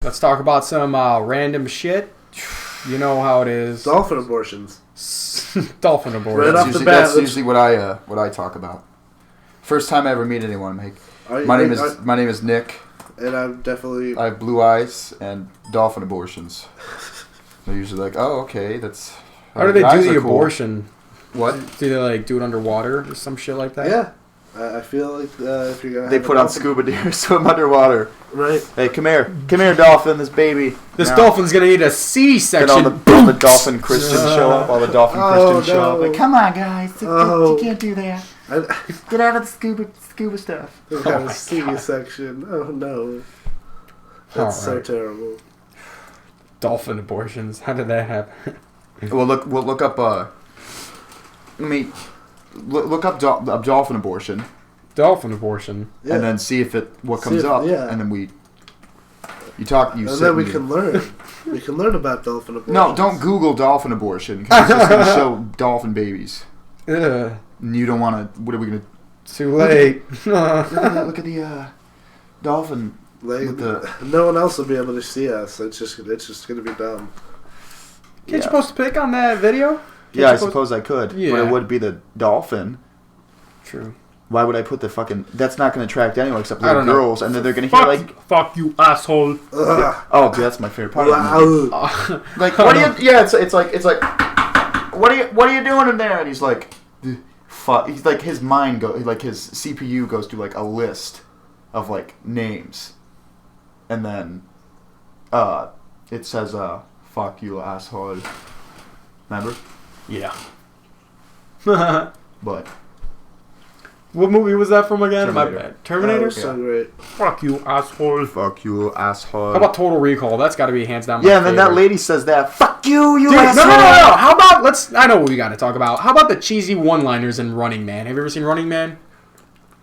Let's talk about some random shit. You know how it is. Dolphin abortions. Dolphin abortions. Right off the bat, that's usually what I talk about. First time I ever meet anyone, Mike. My name is Nick. And I'm definitely... I have blue eyes and dolphin abortions. They're usually like, oh, okay, that's... How do they do the abortion? What? Do they like do it underwater or some shit like that? Yeah. I feel like if you're gonna they put on scuba gear, swim underwater. Right. Hey, come here, dolphin, this baby. This dolphin's gonna need a C-section. All the dolphin Christians show up. All the dolphin Christians show up. Like, come on, guys, you can't do that. Get out of the scuba stuff. They got a C-section. Oh no, that's so terrible. Dolphin abortions. How did that happen? We'll look up. Look up dolphin abortion. Dolphin abortion. Yeah. And then see what comes up. Yeah. And then we can learn. We can learn about dolphin abortion. No, don't Google dolphin abortion because it's just going to show dolphin babies. Ugh. And you don't want to. What are we going to? Too late. Look at the dolphin. No one else will be able to see us. It's just going to be dumb. Can't you post a pic on that video? Yeah, I suppose I could. Yeah. But it would be the dolphin. True. Why would I put the fucking... That's not going to attract anyone except little girls. And then they're going to hear like... Fuck you, asshole. Oh, dude, that's my favorite part. Like, what are you... Yeah, it's like... What are you doing in there? And he's like... Fuck. He's like, his mind goes... Like, his CPU goes through like a list of like names. And then... It says, fuck you, asshole. Remember? Yeah. But what movie was that from again? Terminator. My bad. Terminator? So great. Fuck you, asshole. Fuck you, asshole. How about Total Recall? That's got to be hands down my Yeah, and then favorite. That lady says that. Fuck you, Dude, asshole. No. How about, I know what we got to talk about. How about the cheesy one-liners in Running Man? Have you ever seen Running Man?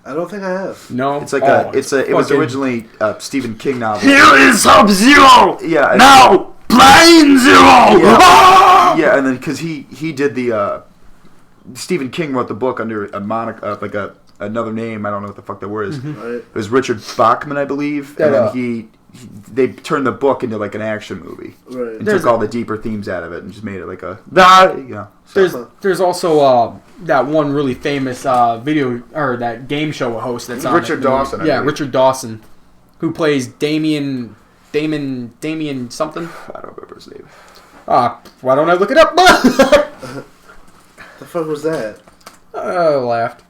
I don't think I have. No? It's like it was originally a Stephen King novel. Here is Sub-Zero! Yeah. Now, Plane Zero! Yeah, Ah! yeah, and then because he did the... Stephen King wrote the book under a another name. I don't know what the fuck that word is. Mm-hmm. Right. It was Richard Bachman, I believe. And then they turned the book into like an action movie. Right. And took all the deeper themes out of it and just made it like a... Yeah. There's also that one really famous video or that game show host that's on Richard Dawson. Yeah, Richard Dawson, who plays Damien something. I don't remember his name. Why don't I look it up? The fuck was that? Laughed.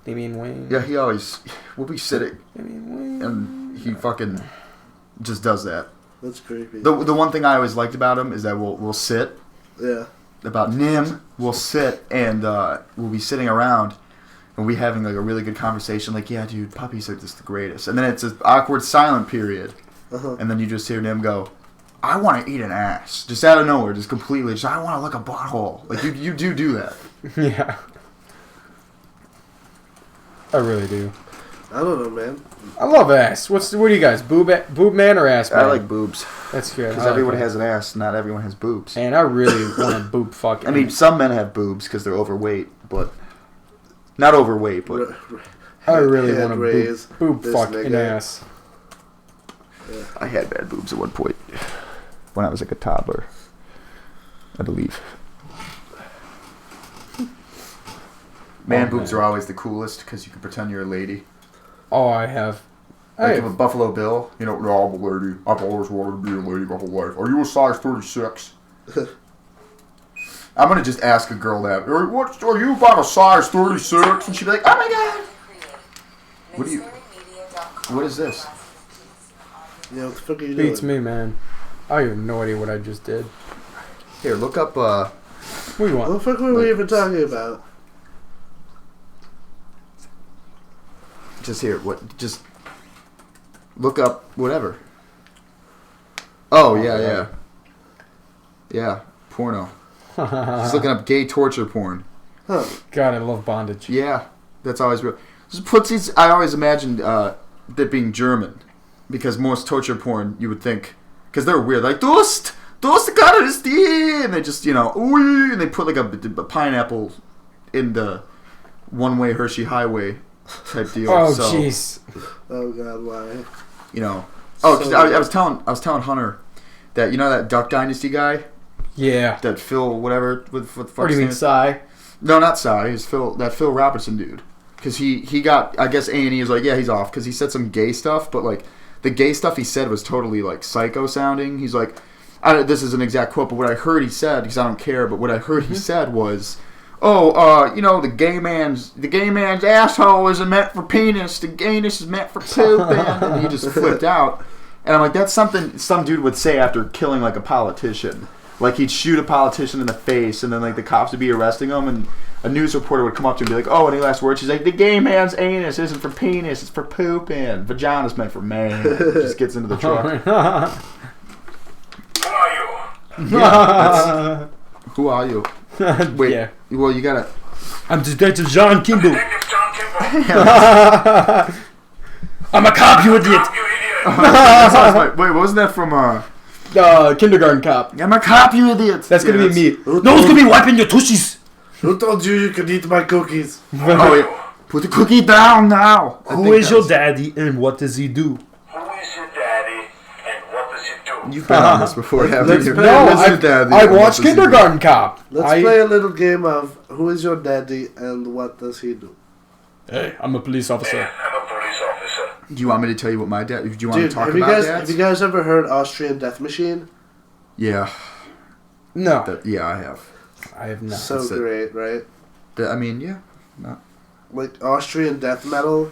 Damian Wayne. Yeah, he always will be sitting, Damian Wayne. and he fucking just does that. That's creepy. The one thing I always liked about him is that we'll sit. Yeah. About Nim, we'll sit and we'll be sitting around and we'll be having like a really good conversation. Like, yeah, dude, puppies are just the greatest. And then it's an awkward silent period, and then you just hear Nim go, "I want to eat an ass," just out of nowhere, just completely. Just, I want to lick a butthole. Like you do that. Yeah. I really do. I don't know, man. I love ass. What do you guys? Boob man or ass man? I like boobs. That's good. Because everyone has an ass, not everyone has boobs. And I really want to boob fuck. I mean, some men have boobs because they're overweight, but not overweight, but I really want to boob fuck an ass. Yeah. I had bad boobs at one point when I was like a toddler, I believe. Man boobs are always the coolest because you can pretend you're a lady. Oh, I have. Like a Buffalo Bill. You know, no, I'm a lady. I've always wanted to be a lady my whole life. Are you a size 36? I'm going to just ask a girl that. Are you about a size 36? And she'd be like, oh my god. What is this? Yeah, what the fuck are you doing? Beats me, man. I have no idea what I just did. Here, look up, What do you want? What the fuck were we even talking about? Just here, just look up whatever. Oh, yeah. Yeah, porno. Just looking up gay torture porn. Huh. God, I love bondage. Yeah, that's always real. Pussies, I always imagined that being German, because most torture porn, you would think, because they're weird, like, du hast gerade die, and they just, ooh, and they put like a pineapple in the one-way Hershey highway type deal. Oh, jeez. Oh, God, why? Oh, because I was telling Hunter that that Duck Dynasty guy. Yeah. That Phil whatever with the fuck. Or do you mean Cy? No, not Cy. It's Phil. That Phil Robertson dude. Because he got, I guess A&E was like, yeah, he's off because he said some gay stuff, but like the gay stuff he said was totally like psycho sounding. He's like, this is an exact quote, but what I heard he said, because I don't care, but what I heard he said was, the gay man's asshole isn't meant for penis. The gayness is meant for poop. And he just flipped out. And I'm like, that's something some dude would say after killing like a politician. Like he'd shoot a politician in the face, and then like the cops would be arresting him, and a news reporter would come up to him and be like, "Oh, any last words?" She's like, "The gay man's anus isn't for penis; it's for pooping. Vagina's meant for man." Just gets into the truck. Who are you? Yeah, who are you? Wait. Yeah. Well, you gotta. I'm Detective John Kimball. Detective John Kimball. I'm a cop, you idiot. You idiot. Wait, wasn't that from Kindergarten Cop. I'm a cop, you idiot. That's gonna be me. Who No one's told- gonna be wiping your tushies. Who told you could eat my cookies? Oh, yeah. Put the cookie down now. Who is your daddy and what does he do? Who is your daddy and what does he do? You've been on this before, haven't Let's you? play- No, What's your daddy I and what watched does he do? Kindergarten Cop. Let's play a little game of who is your daddy and what does he do? Hey, I'm a police officer. I'm a police officer. Do you want me to tell you what my dad? Do you want Dude, to talk have you about guys dads? have you guys ever heard Austrian Death Machine? Yeah, No, yeah, I have. I have not. So That's it. great, right? I mean, yeah. No. Like Austrian death metal,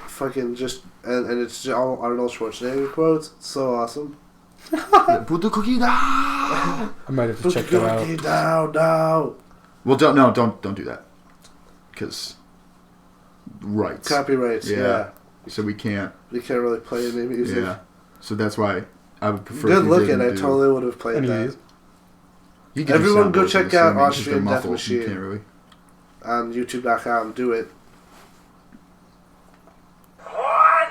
fucking just and it's just all Arnold Schwarzenegger quotes. It's so awesome. Put the cookie down. I might have to Put check the that cookie out. down now. Well, don't do that, because rights. Copyrights, yeah. So we can't. We can't really play any music. Yeah. So that's why I would prefer. Good if you looking. didn't I do- totally would have played Any of that. these? You can do Everyone go soundboards check of the out same, it's just Austrian they're Death muffled, you Machine. can't really. On YouTube.com. Do it. What?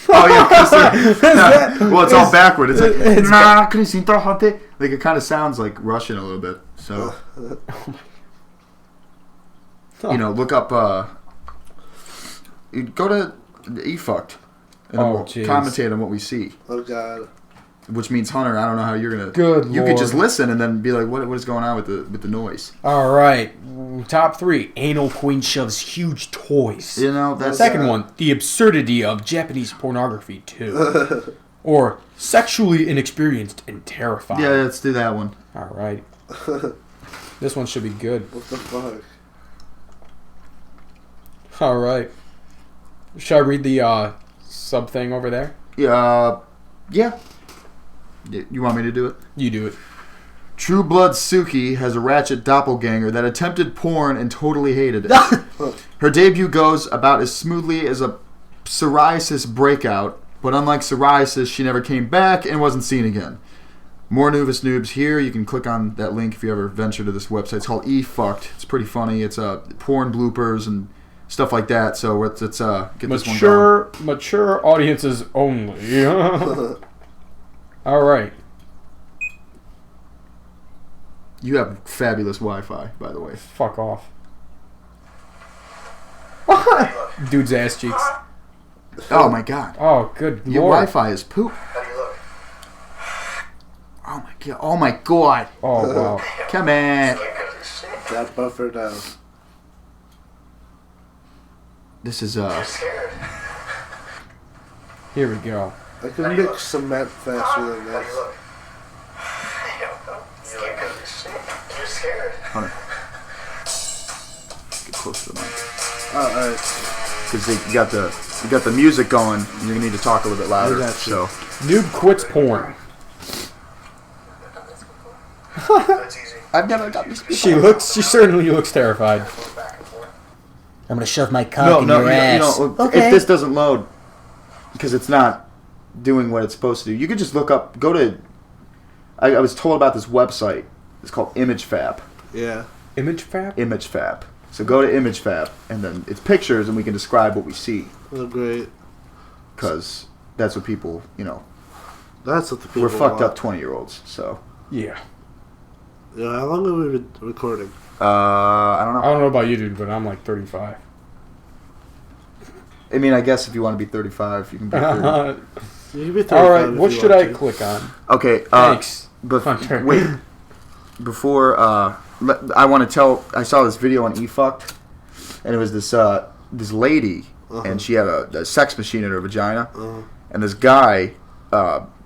Oh yeah, 'cause well, it's all backward. It's like like it kind of sounds like Russian a little bit. So look up. You go to eFucked and Oh, we'll jeez. commentate on what we see. Oh God. Which means Hunter, I don't know how you're gonna. Good You Lord. could just listen and then be like, what is going on with the noise? All right, top 3. Anal queen shoves huge toys. You know that's Second one, the absurdity of Japanese pornography 2. Or sexually inexperienced and terrified. Yeah, let's do that one. All right. This one should be good. What the fuck? All right. Should I read the sub thing over there? Yeah. You want me to do it? You do it. True Blood Suki has a ratchet doppelganger that attempted porn and totally hated it. Her debut goes about as smoothly as a psoriasis breakout, but unlike psoriasis, she never came back and wasn't seen again. More Noobus Noobs here. You can click on that link if you ever venture to this website. It's called eFucked. It's pretty funny. It's porn bloopers and stuff like that. So let's get this one going. Mature audiences only. All right. You have fabulous Wi-Fi, by the way. Fuck off. Dude's ass cheeks. Oh my god. Oh, good Your lord. Wi-Fi is poop. How do you look? Oh my god. Oh my god. Oh, wow. Come on. That buffer down. This is Scared. Here we go. I can mix cement faster than How do you this. look? You're scared. Hunter. Get close to the mic. Alright. Because you got the music going. And you're gonna need to talk a little bit louder. I got you. So Noob quits porn. That's easy. I've never got this. She certainly looks terrified. I'm gonna shove my cock in No, your ass. if this doesn't load, because it's not doing what it's supposed to do, you could just look up. Go to. I was told about this website. It's called ImageFab. Yeah. Image fab? ImageFab. So go to ImageFab, and then it's pictures, and we can describe what we see, Oh, great. because that's what people, That's what the people we're fucked want. up 20-year-olds. So Yeah. Yeah, how long have we been recording? I don't I know. don't know about you, dude, but I'm like 35. I mean, I guess if you want to be 35, you can be 30. You can be 35 All right, if what you should want I to. click on? Okay. Thanks. Hunter. Wait. Before, I want to tell. I saw this video on eFucked, and it was this lady, and she had a sex machine in her vagina, and this guy.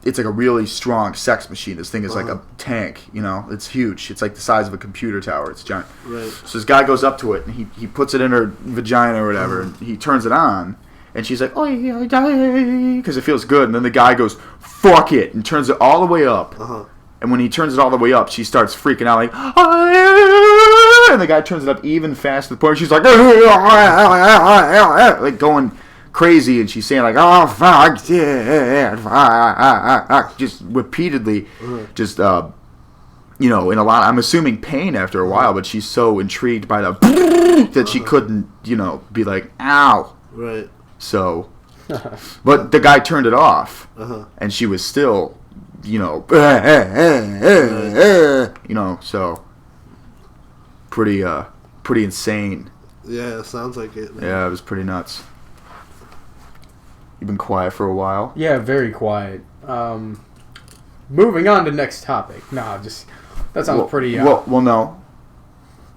It's like a really strong sex machine. This thing is like a tank, you know. It's huge. It's like the size of a computer tower. It's giant. Right. So this guy goes up to it and he puts it in her vagina or whatever, and he turns it on, and she's like, "Oh yeah, because it feels good." And then the guy goes, "Fuck it," and turns it all the way up. And when he turns it all the way up, she starts freaking out like, "Oh yeah," and the guy turns it up even faster to the point where she's like, like going crazy, and she's saying like, "Oh fuck yeah," just repeatedly, just you know, in a lot. I'm assuming pain after a while, but she's so intrigued by the that she couldn't, you know, be like, "Ow." Right. So, but the guy turned it off, and she was still, you know, you know, so pretty insane. Yeah, it sounds like it. Man. Yeah, it was pretty nuts. You've been quiet for a while. Yeah, very quiet. Moving on to next topic. Nah, just that sounds pretty. Well, no.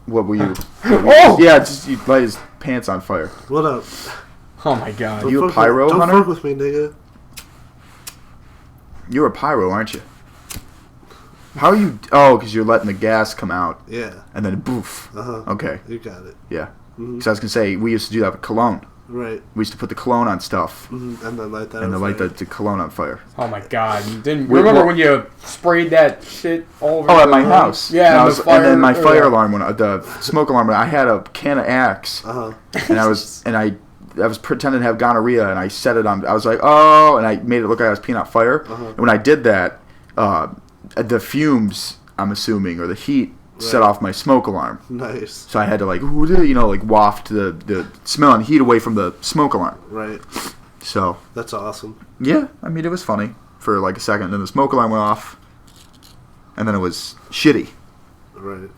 What were you? Oh! Yeah, just you light his pants on fire. What up? Oh my god. Don't You a fuck pyro with, hunter? Don't fuck with me, nigga. You're a pyro, aren't you? How are you? Oh, because you're letting the gas come out. Yeah. And then boof. Okay. You got it. Yeah. Because I was gonna say we used to do that with cologne. Right. We used to put the cologne on stuff. And then light that. And then light fire. the cologne on fire. Oh my god. You didn't remember when you sprayed that shit all over at the my room? house. Yeah, and, then my fire alarm went. The smoke alarm went. I had a can of Axe, and I was pretending to have gonorrhea, and I set it on. I was like, oh, and I made it look like I was peeing out fire. And when I did that, the fumes, I'm assuming, or the heat, set off my smoke alarm. Nice. So I had to waft the smell and heat away from the smoke alarm. Right. So that's awesome. Yeah, I mean it was funny for like a second, and then the smoke alarm went off, and then it was shitty. Right.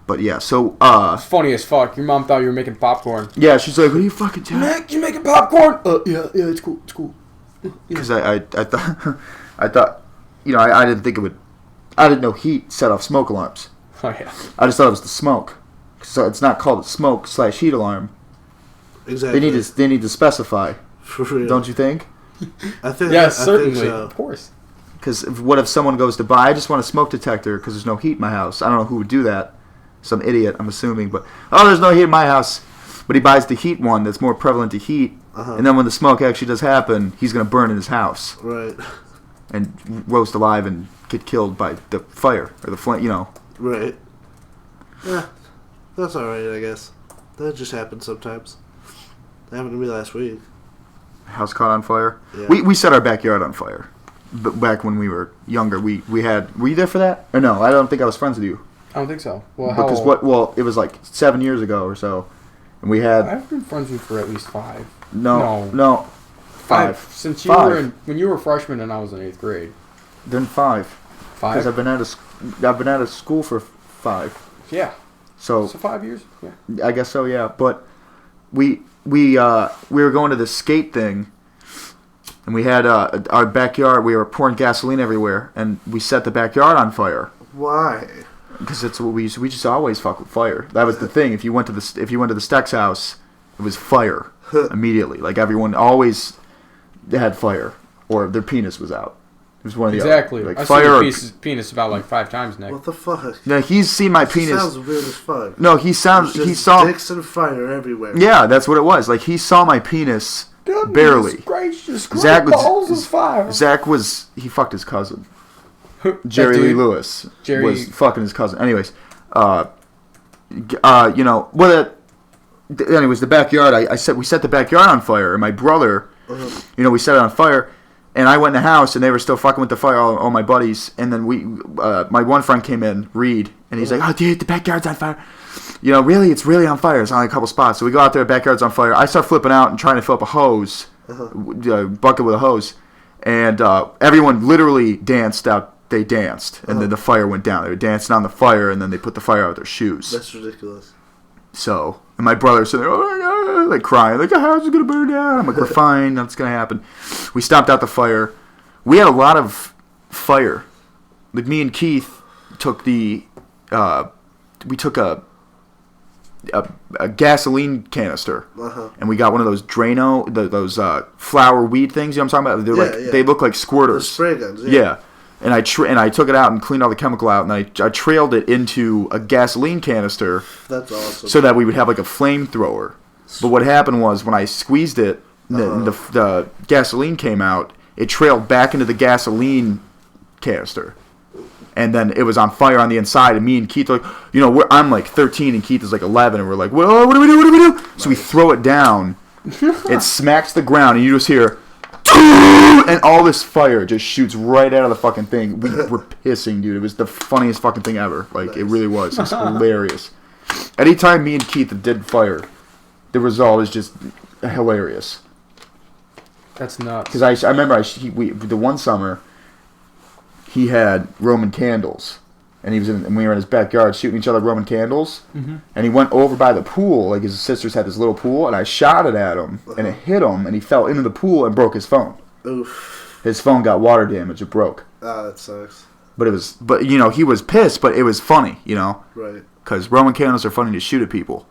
But yeah, so it's funny as fuck. Your mom thought you were making popcorn. Yeah, she's like, "What are you fucking doing? You making popcorn?" Yeah, it's cool. Because I thought, you know, I didn't think it would. I didn't know heat set off smoke alarms. Oh yeah. I just thought it was the smoke. So it's not called a smoke/heat alarm. Exactly. They need to specify. For real. Don't you think? I think. Yes, I certainly. think so. Of course. Because what if someone goes to buy? I just want a smoke detector because there's no heat in my house. I don't know who would do that. Some idiot, I'm assuming. But there's no heat in my house. But he buys the heat one that's more prevalent to heat. And then when the smoke actually does happen, he's gonna burn in his house. Right. And roast alive and get killed by the fire or the flame. You know. Right. Yeah, that's alright, I guess. That just happens sometimes. That happened to me last week. House caught on fire. Yeah. We set our backyard on fire. But back when we were younger, we had. Were you there for that? Or no? I don't think I was friends with you. I don't think so. Well, Because Well, it was like 7 years ago or so, and we had. I've been friends with you for at least 5. No. 5. Since you were when you were a freshman and I was in 8th grade. Then 5. 5. Because I've been out of school for 5. Yeah. So 5 years. Yeah. I guess so. Yeah, but we were going to the skate thing, and we had our backyard. We were pouring gasoline everywhere, and we set the backyard on fire. Why? Because it's what we just always fuck with fire. That was the thing. If you went to the Steck's house, it was fire immediately. Like everyone always had fire, or their penis was out. It was one of the exactly. other. Like I've fire seen your penis about like 5 times, Nick. What the fuck? No, he's seen my penis. Sounds weird as fuck. No, he saw dicks and fire everywhere. Yeah, that's what it was. Like he saw my penis barely. Gracious, Zach balls of fire. Zach he fucked his cousin. Jerry Lee Lewis was fucking his cousin. Anyways, anyways, the backyard. We set the backyard on fire, and my brother, we set it on fire, and I went in the house, and they were still fucking with the fire. All my buddies, and then my one friend came in, Reed, and he's like, "Oh, dude, the backyard's on fire." Really, it's really on fire. It's only a couple spots. So we go out there, backyard's on fire. I start flipping out and trying to fill up a hose, bucket with a hose, and everyone literally danced out. They danced, and then the fire went down. They were dancing on the fire, and then they put the fire out with their shoes. That's ridiculous. So, and my brother's sitting there, oh my God, like crying, like the house is going to burn down. I'm like, we're fine, nothing's going to happen. We stomped out the fire. We had a lot of fire. Like me and Keith took we took a gasoline canister, and we got one of those Drano, those flower weed things. You know what I'm talking about? They're they look like squirters. The spray guns. Yeah. And I took it out and cleaned all the chemical out, and I trailed it into a gasoline canister. That's awesome. So that we would have like a flamethrower. But what happened was when I squeezed it, the gasoline came out. It trailed back into the gasoline canister. And then it was on fire on the inside, and me and Keith are like, I'm like 13 and Keith is like 11, and we're like, what do we do? Nice. So we throw it down, it smacks the ground, and you just hear, and all this fire just shoots right out of the fucking thing. We were pissing, dude. It was the funniest fucking thing ever. Like, nice. It really was. It was hilarious. Anytime me and Keith did fire, the result is just hilarious. That's nuts. Because I remember the one summer, he had Roman candles, and we were in his backyard shooting each other Roman candles, and he went over by the pool, like his sisters had this little pool, and I shot it at him, and it hit him, and he fell into the pool and broke his phone. Oof. His phone got water damage, it broke. Ah, that sucks. But he was pissed, but it was funny, Right. Because Roman candles are funny to shoot at people,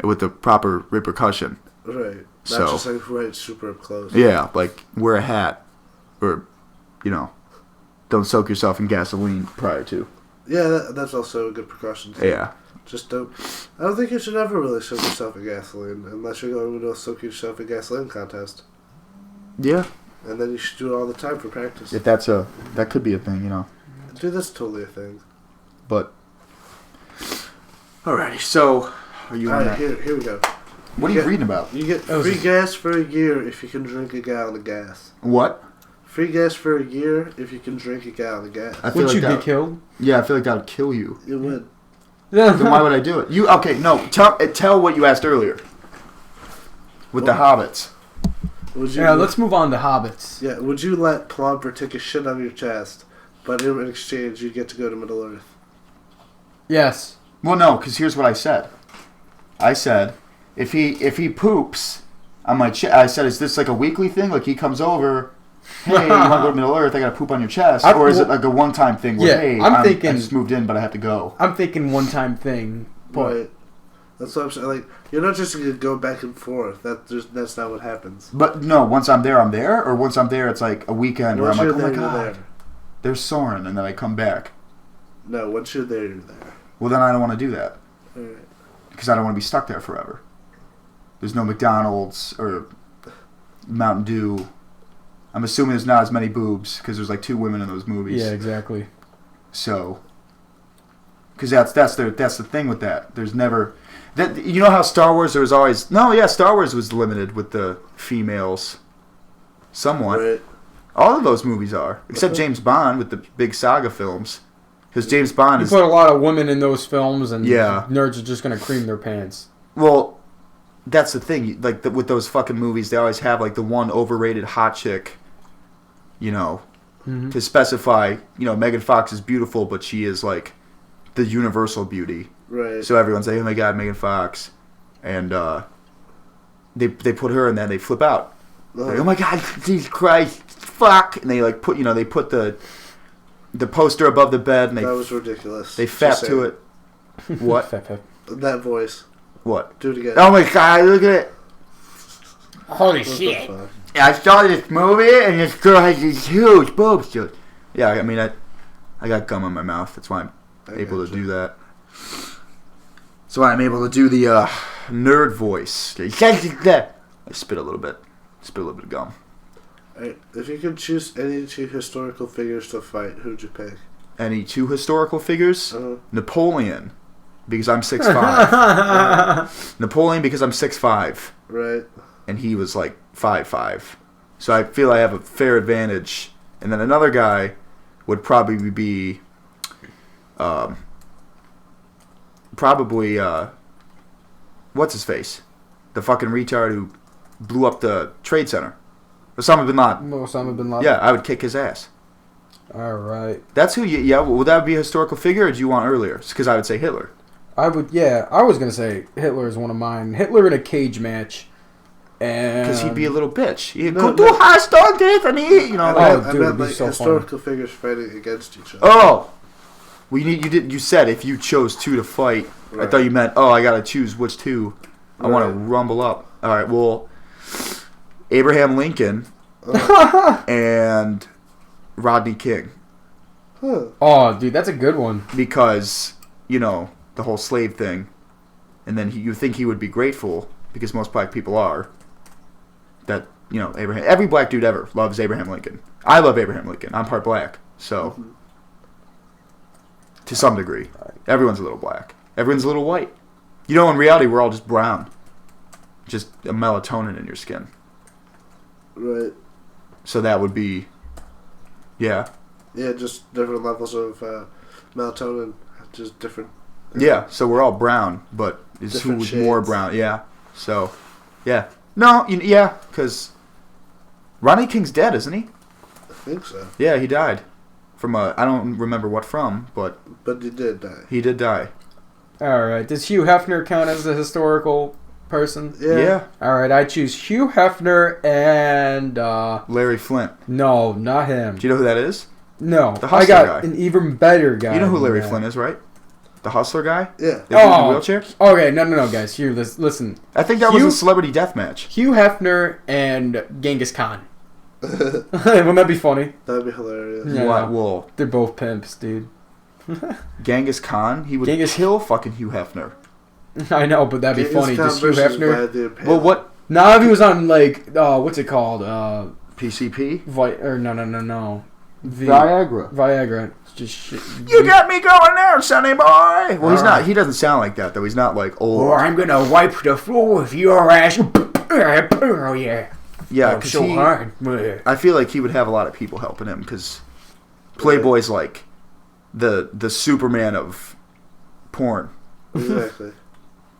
with the proper repercussion. Right. Not just like right super up close. Yeah, like wear a hat, or, don't soak yourself in gasoline prior to. Yeah, that's also a good precaution too. Yeah. Just don't. I don't think you should ever really soak yourself in gasoline unless you're going to soak yourself in gasoline contest. Yeah. And then you should do it all the time for practice. If that could be a thing, Dude, that's totally a thing. But. Alrighty, so are you on that? Here we go. What are you reading about? You get free gas for a year if you can drink a gallon of gas. What? Free gas for a year if you can drink a gallon of gas. Would you get killed? Yeah, I feel like that would kill you. It would. Then why would I do it? Tell what you asked earlier. With the hobbits. Let's move on to hobbits. Yeah, would you let Plumper take a shit on your chest, but in exchange you get to go to Middle Earth? Yes. Well, no, because here's what I said. I said, if he poops on my chest, I said, is this like a weekly thing? Like he comes over, hey, you want to go to Middle Earth? I got to poop on your chest, or is it like a one-time thing? Where, hey, I just moved in, but I have to go. I'm thinking one-time thing. Right. That's what I'm saying. Like, you're not just going to go back and forth. That's not what happens. But no, once I'm there, or once I'm there, it's like a weekend where I'm like, oh my God, there's Soren, and then I come back. No, once you're there, you're there. Well, then I don't want to do that. All right. Because I don't want to be stuck there forever. There's no McDonald's or Mountain Dew. I'm assuming there's not as many boobs because there's like 2 women in those movies. Yeah, exactly. So, because that's the thing with that. There's never that. You know how Star Wars there was always Star Wars was limited with the females, somewhat. Right. All of those movies are except James Bond with the big saga films. Because James Bond You put a lot of women in those films, and yeah, nerds are just going to cream their pants. Well, that's the thing. Like with those fucking movies, they always have like the one overrated hot chick, to specify. Megan Fox is beautiful, but she is like the universal beauty. Right. So everyone's like, oh my God, Megan Fox, and they put her in there, and they flip out. Like, oh my God, Jesus Christ, fuck, and they like put the poster above the bed, and that was ridiculous. They fap to it. What? That voice. What? Do it again. Oh my God! Look at it. Holy shit! Yeah, I saw this movie, and this girl has these huge boobs. Dude. Yeah, I mean, I got gum in my mouth. That's why I'm able to do that. So I'm able to do the nerd voice. I spit a little bit. Spit a little bit of gum. Alright, if you could choose any 2 historical figures to fight, who'd you pick? Any 2 historical figures? Uh-huh. Napoleon, because I'm 6'5". Napoleon, because I'm 6'5". Right. And he was like 5'5". So I feel I have a fair advantage. And then another guy would probably be, what's his face? The fucking retard who blew up the Trade Center. Osama bin Laden. Yeah, I would kick his ass. All right. That's who you... Yeah, would that be a historical figure, or do you want earlier? Because I would say Hitler. I would. Yeah, I was gonna say Hitler is one of mine. Hitler in a cage match, and Because he'd be a little bitch. He'd go to hostile death and eat. You know. Oh, I dude, meant it'd be like so historical figures fighting against each other. Oh. Well, you said if you chose two to fight. Right. I thought you meant, I gotta choose which two. I want to Right. rumble up. All right. Well, Abraham Lincoln and Rodney King. Huh. Oh, dude, that's a good one. Because, the whole slave thing. And then you think he would be grateful, because most black people are, that, Abraham... Every black dude ever loves Abraham Lincoln. I love Abraham Lincoln. I'm part black. So, to some degree. Everyone's a little black. Everyone's a little white. In reality, we're all just brown. Just a melatonin in your skin. Right. So that would be... Yeah. Yeah, just different levels of melatonin. Just different. Yeah, so we're all brown, but is Different who's more shades. brown? Yeah. So, yeah. No, yeah, because Rodney King's dead, isn't he? I think so. Yeah, he died. From I don't remember what from, but But he did die. he did die. All right, does Hugh Hefner count as a historical person? Yeah. All right, I choose Hugh Hefner and Larry Flint. no, not him. Do you know who that is? No, The I Hustler got guy. an even better guy. You know who than Larry that. Flint is, right? The hustler guy? Yeah. The dude in the wheelchair? Okay, no, guys. Here, listen. I think that was Hugh- a celebrity death match. Hugh Hefner and Genghis Khan. Wouldn't that be funny? That'd be hilarious. Yeah. What? Well, They're both pimps, dude. Genghis Khan, he would Genghis- kill fucking Hugh Hefner. I know, but that'd be Genghis funny. Khan Just Hugh versus Hefner. Vlad the Impaler. Well, what? Now if he was on like, what's it called? PCP? No. Viagra. Viagra. It's just shit. You got me going there, sonny boy. Well, he's All not. right. He doesn't sound like that though. He's not like old. Or I'm gonna wipe the floor with your ass. Oh yeah. Yeah, Oh, because so hard. I feel like he would have a lot of people helping him because Playboy's like the Superman of porn. Exactly.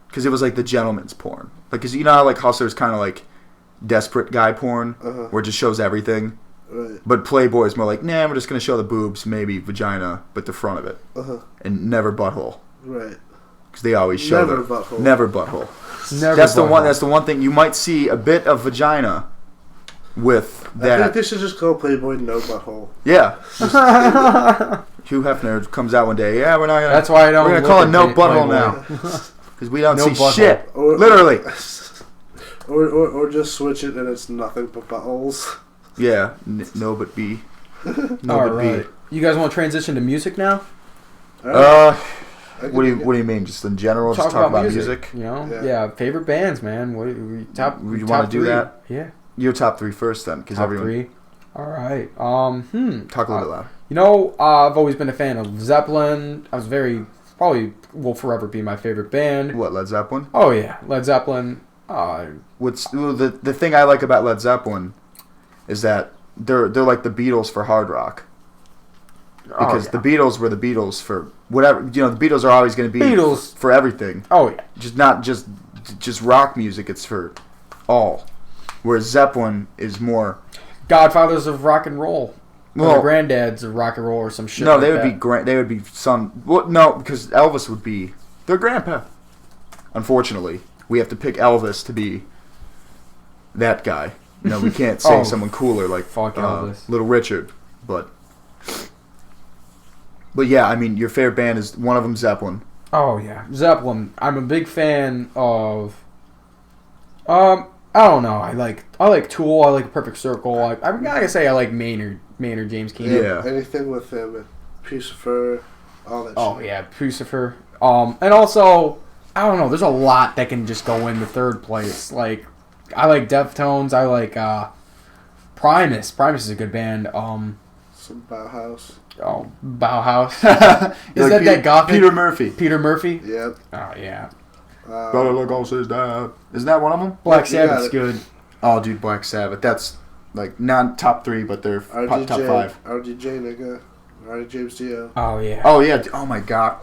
Because it was like the gentleman's porn. Like, cause you know how like Hustler's kind of like desperate guy porn, where it just shows everything. Right. But Playboy's more like, nah, we're just gonna show the boobs, maybe vagina, but the front of it, and never butthole. Right. Because they always show Never the- butthole. Never butthole. Never That's the one. butthole. That's the one thing you might see a bit of vagina with I think that. they should just call Playboy No Butthole. Yeah. Hugh Hefner comes out one day. Yeah, we're not gonna. That's why I don't. We're gonna look call at it No Butthole Playboy. now because we don't No see butthole. shit. Or- Literally. Or just switch it and it's nothing but buttholes. Yeah. No, but B. No, All but right. B. You guys want to transition to music now? What do you mean? Just in general, just talk about music. You know? Yeah. Yeah. Favorite bands, man. What top? Would you top wanna do three? that? Yeah. Your top three first, then, because Top everyone. three. All right. Talk a little bit louder. You know, I've always been a fan of Zeppelin. I was probably will forever be my favorite band. What, Led Zeppelin? Oh yeah, Led Zeppelin. The thing I like about Led Zeppelin is that they're like the Beatles for hard rock. Because the Beatles were the Beatles for whatever, the Beatles are always going to be Beatles. for everything. Oh yeah. Just not just rock music, it's for all. Whereas Zeppelin is more Godfathers of rock and roll. Or well, the granddads of rock and roll or some shit. no, like they would that. be they would be some no, because Elvis would be their grandpa. Unfortunately, we have to pick Elvis to be that guy. We can't say Oh, someone cooler like fuck Elvis. Little Richard, but yeah, I mean, your favorite band is one of them Zeppelin. Oh yeah, Zeppelin. I'm a big fan of. I don't know. I like Tool. I like Perfect Circle. I'm gotta say I like Maynard James Keenan. Yeah. Anything with him, Pucifer, all that Oh shit. yeah, Pucifer. And also I don't know. There's a lot that can just go in the third place. Like I like Deftones. I like Primus. Primus is a good band. Some Bauhaus. Oh, Bauhaus. You Is like that Gothic? Peter Murphy? Peter Murphy. Yep. Oh yeah. Gotta look on his dad. Isn't that one of them? Black Yeah, Sabbath's good. Oh, dude, Black Sabbath. That's like not top three, but they're top RDJ, five. RDJ nigga. RDJ James Dio. Oh yeah. Oh yeah. Oh my God.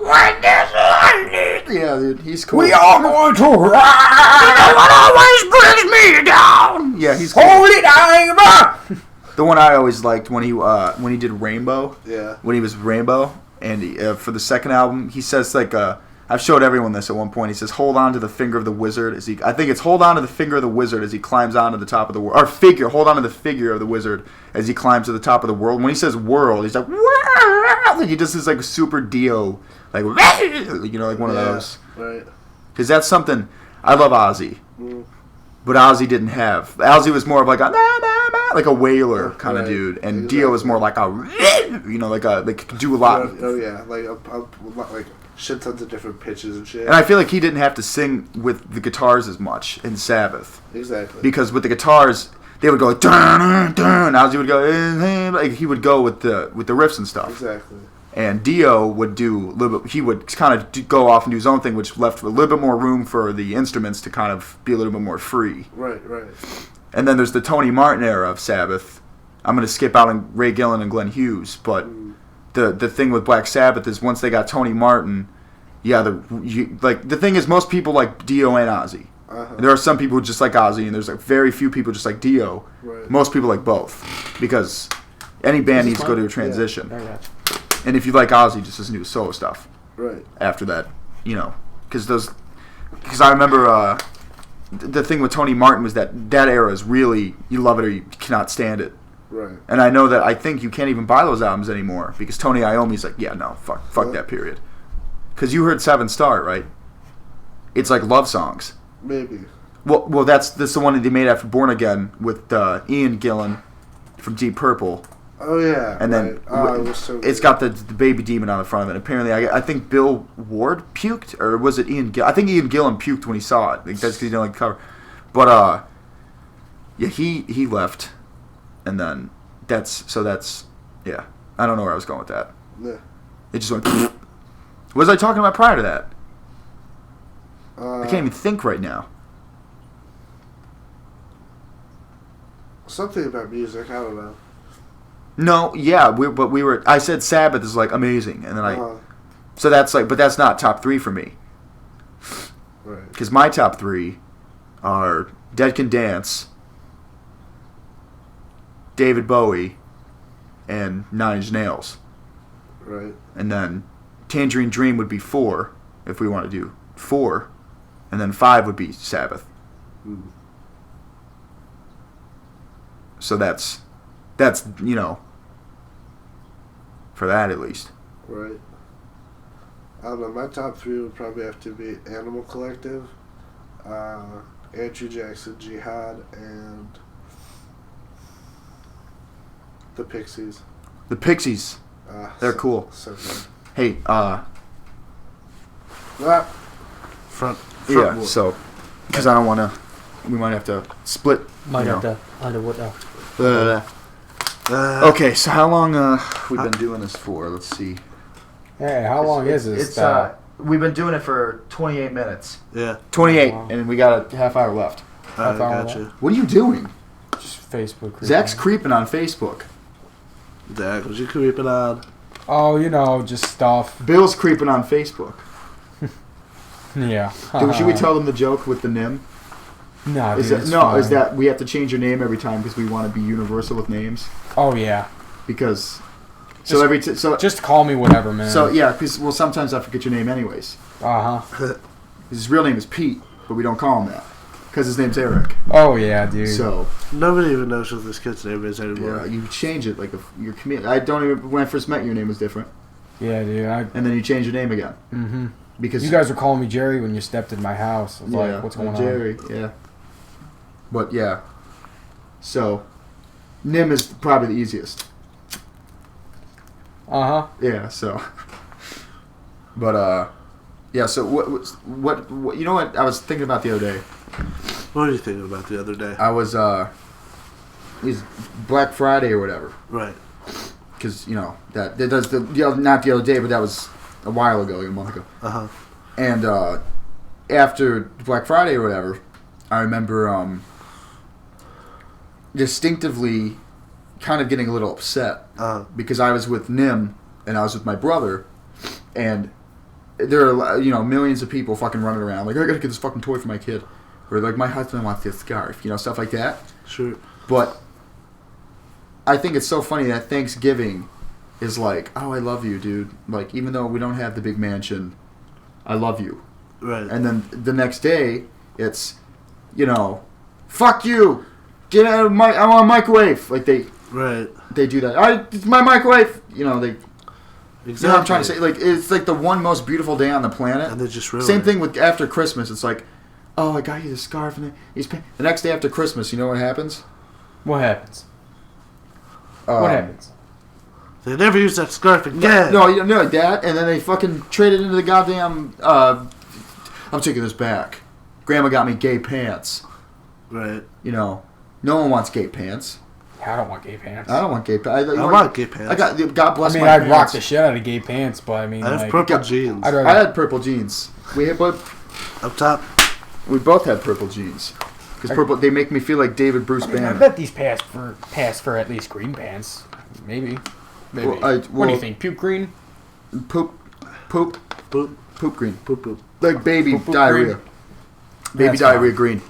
Yeah, dude, he's cool. We are going to ride. What always brings me down. Yeah, he's cool. Hold it, I'm The one I always liked when he did Rainbow. Yeah. When he was Rainbow, and for the second album, he says like I've showed everyone this at one point. He says, "Hold on to the finger of the wizard." I think it's hold on to the finger of the wizard as he climbs onto the top of the world. Or figure, hold on to the figure of the wizard as he climbs to the top of the world. When he says world, he's like, "Wah!" Like he just is like super Dio, like like one of those. Right. Because that's something I love Ozzy, but Ozzy didn't have. Ozzy was more of like a wailer kind of dude, and Dio was more like a like could do a lot. Oh yeah, like shit tons of different pitches and shit. And I feel like he didn't have to sing with the guitars as much in Sabbath. Exactly. Because with the guitars, they would go like dun dun. Ozzy would go like he would go with the riffs and stuff. Exactly. And Dio would do a little bit. He would kind of go off and do his own thing, which left a little bit more room for the instruments to kind of be a little bit more free. Right. And then there's the Tony Martin era of Sabbath. I'm going to skip out on Ray Gillan and Glenn Hughes, but the thing with Black Sabbath is once they got Tony Martin, the thing is most people like Dio and Ozzy. Uh-huh. There are some people who just like Ozzy, and there's like very few people just like Dio. Right. Most people like both because any band needs to go to a transition. Yeah. And if you like Ozzy, just listen to his solo stuff. Right. After that, because I remember the thing with Tony Martin was that era is really you love it or you cannot stand it. Right. And I know that I think you can't even buy those albums anymore because Tony Iommi's like, yeah, no, fuck that period. Because you heard Seven Star, right? It's like love songs. Maybe. Well, that's the one that they made after Born Again with Ian Gillan from Deep Purple. Oh yeah. And then it's got the baby demon on the front of it. Apparently, I think Bill Ward puked, or was it Ian? I think Ian Gillan puked when he saw it. I think that's because he didn't like the cover. But yeah, he left, and then that's yeah. I don't know where I was going with that. Yeah. It just went. What was I talking about prior to that? I can't even think right now. Something about music, I don't know. No, yeah, but we were. I said Sabbath is like amazing, and then so that's like, but that's not top 3 for me. Right. Because my top 3 are Dead Can Dance, David Bowie, and Nine Inch Nails. Right. And then Tangerine Dream would be 4 if we want to do 4, and then 5 would be Sabbath. So that's for that at least. Right. I don't know. My top 3 would probably have to be Animal Collective, Andrew Jackson, Jihad, and the Pixies. The Pixies. They're cool. So good. Hey, Front yeah, wood. so, because I don't want to, we might have to split. Might have to Underwood. Okay, so how long we've been doing this for? Let's see. Hey, how long is this? We've been doing it for 28 minutes. Yeah. 28, Wow. and we got a half hour left. I gotcha. What are you doing? Just Facebook. Creeping. Zach's creeping on Facebook. Zach, was you creeping on? Oh, just stuff. Bill's creeping on Facebook. Yeah. Should we tell them the joke with the NIM? No, Is that we have to change your name every time because we want to be universal with names? Oh yeah. Because just call me whatever, man. So yeah, because sometimes I forget your name anyways. His real name is Pete, but we don't call him that because his name's Eric. Oh yeah, dude. So nobody even knows what this kid's name is anymore. Yeah, you change it like if you're comedian. I don't even. When I first met you, your name was different. Yeah, dude. And then you change your name again. Mm-hmm. Because you guys were calling me Jerry when you stepped in my house. I was like, what's going Jerry, on? Yeah. But yeah. So, Nim is probably the easiest. Yeah. So. But yeah. So what you know what I was thinking about the other day. What are you thinking about the other day? I was it's Black Friday or whatever. Right. Because that does not the other day, but that was a while ago, a month ago. And after Black Friday or whatever, I remember distinctly kind of getting a little upset because I was with Nim and I was with my brother, and there are millions of people fucking running around like, I gotta get this fucking toy for my kid, or like, my husband wants this scarf, stuff like that. Sure. But I think it's so funny that Thanksgiving is like, oh, I love you, dude. Like, even though we don't have the big mansion, I love you. Right. And then the next day, it's, fuck you. Get out of I want a microwave. Like they do that. It's my microwave. They. Exactly. You know what I'm trying to say? Like, it's like the one most beautiful day on the planet. And they just ruin Same it. thing with after Christmas. It's like, oh, I got you the scarf. And the next day after Christmas, you know what happens? What happens? What happens? They never use that scarf again. No, that. And then they fucking traded into the goddamn, I'm taking this back. Grandma got me gay pants. Right. No one wants gay pants. I don't want gay pants. I don't want gay pants. I want gay pants. God bless my I'd pants. rock the shit out of gay pants, but I mean, I have purple jeans. I had purple jeans. Up top. We both had purple jeans. Because purple, they make me feel like David Bruce Banner. I bet these pass for at least green pants. Maybe. What do you think? Puke green? Poop green. Poop. Like baby poop diarrhea. green? Baby diarrhea green.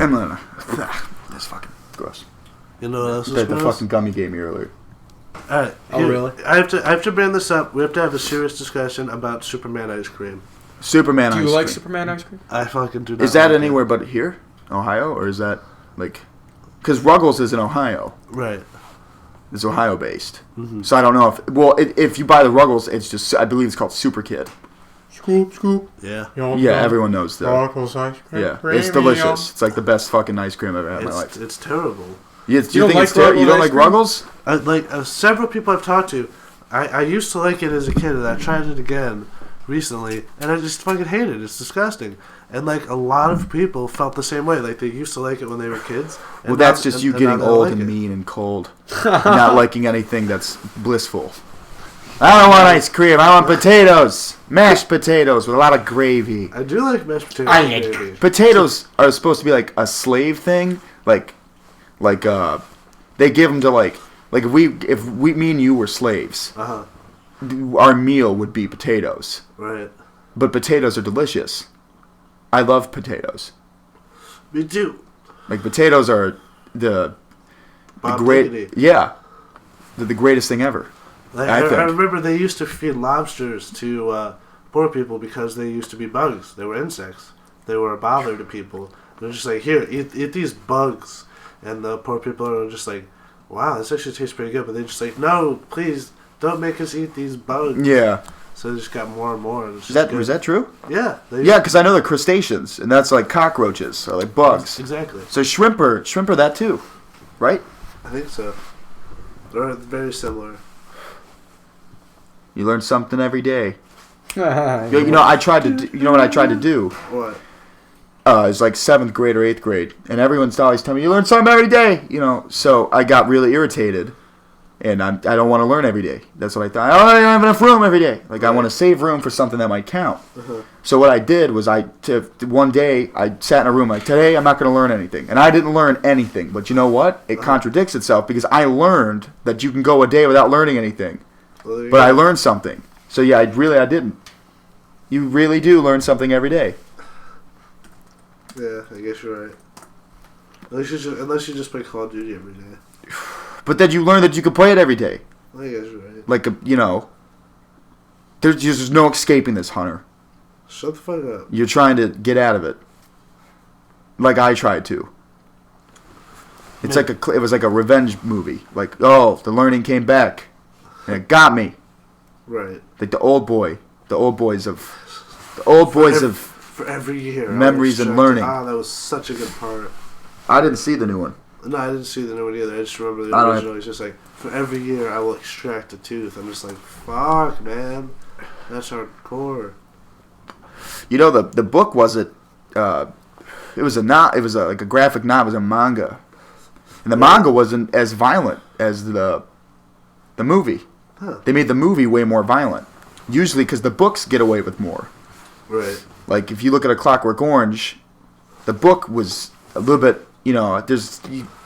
Emma, that's fucking gross. You know what else is The gross? fucking gummy gave me earlier. Alright. Oh, really? I have to bring this up. We have to have a serious discussion about Superman ice cream. Superman ice cream. Do you like Superman ice cream? I fucking do not. Is that like anywhere but here? Ohio? Or is that, like... Because Ruggles is in Ohio. Right. It's Ohio-based. Mm-hmm. So I don't know if... Well, if you buy the Ruggles, it's just... I believe it's called Super Kid. Scoop. Yeah. Yeah, everyone knows that. Ruggles ice cream. Yeah, it's delicious. It's like the best fucking ice cream I've ever had in my life. It's terrible. You don't think like it's terrible? You don't like Ruggles Ruggles? Several people I've talked to, I used to like it as a kid, and I tried it again recently, and I just fucking hate it. It's disgusting. And like a lot of people felt the same way. Like they used to like it when they were kids. Well, that's just you getting old and mean and cold, and not liking anything that's blissful. I don't want ice cream. I want potatoes, mashed potatoes with a lot of gravy. I do like mashed potatoes. And gravy. Potatoes are supposed to be like a slave thing, like they give them to like if we me and you were slaves, our meal would be potatoes. Right. But potatoes are delicious. I love potatoes. Me too. Like potatoes are the great. Diggity. Yeah, they're the greatest thing ever. I remember they used to feed lobsters to poor people because they used to be bugs. They were insects. They were a bother to people. They're just like, here, eat these bugs. And the poor people are just like, wow, this actually tastes pretty good. But they're just like, no, please, don't make us eat these bugs. Yeah. So they just got more and more. And Is that true? Yeah. Yeah, because I know they're crustaceans, and that's like cockroaches, or like bugs. Exactly. So shrimp are that too, right? I think so. They're very similar. You learn something every day. I tried to do, you know what I tried to do? What? It's like 7th grade or 8th grade, and everyone's always telling me, you learn something every day, so I got really irritated, and I don't want to learn every day. That's what I thought. I don't have enough room every day. Like, I want to save room for something that might count. So what I did was one day, I sat in a room like, today I'm not going to learn anything. And I didn't learn anything, but you know what? It contradicts itself, because I learned that you can go a day without learning anything. Well, But I learned something. So yeah, I didn't. You really do learn something every day. Yeah, I guess you're right. Unless you just play Call of Duty every day. But then you learn that you can play it every day. I guess you're right. Like, there's no escaping this, Hunter. Shut the fuck up. You're trying to get out of it. Like I tried to. It was like a revenge movie. Like, oh, the learning came back. And it got me. Right. Like the old boys of For every year. Memories and learning. That was such a good part. I didn't see the new one. No, I didn't see the new one either. I just remember the original. It's just like, for every year I will extract a tooth. I'm just like, fuck, man. That's hardcore. The book wasn't. It was like a graphic novel. It was a manga, and the manga wasn't as violent as the movie. Huh. They made the movie way more violent. Usually, because the books get away with more. Right. Like if you look at A Clockwork Orange, the book was a little bit.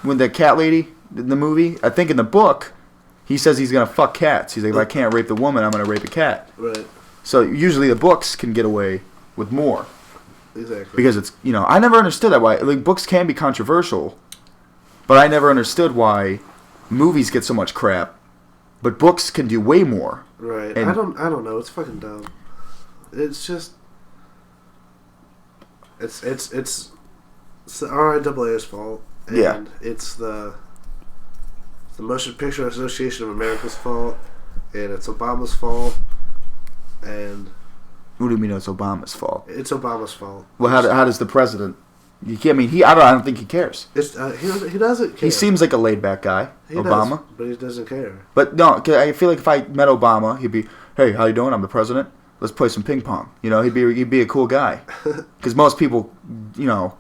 When the cat lady in the movie, I think in the book, he says he's gonna fuck cats. He's like, if I can't rape the woman, I'm gonna rape a cat. Right. So usually the books can get away with more. Exactly. Because it's, I never understood that why, like, books can be controversial, but I never understood why movies get so much crap but books can do way more. Right. And I don't know. It's fucking dumb. It's just. It's the RIAA's fault. And Yeah. It's the Motion Picture Association of America's fault, and it's Obama's fault, and What do you mean it's Obama's fault? it's Obama's fault. Well, how does the president? I don't think he cares. It's he doesn't care. He seems like a laid back guy, He Obama. does, but he doesn't care. But no, 'cause I feel like if I met Obama, he'd be, "Hey, how you doing? I'm the president. Let's play some ping pong." You know, he'd be a cool guy. Because most people, you know,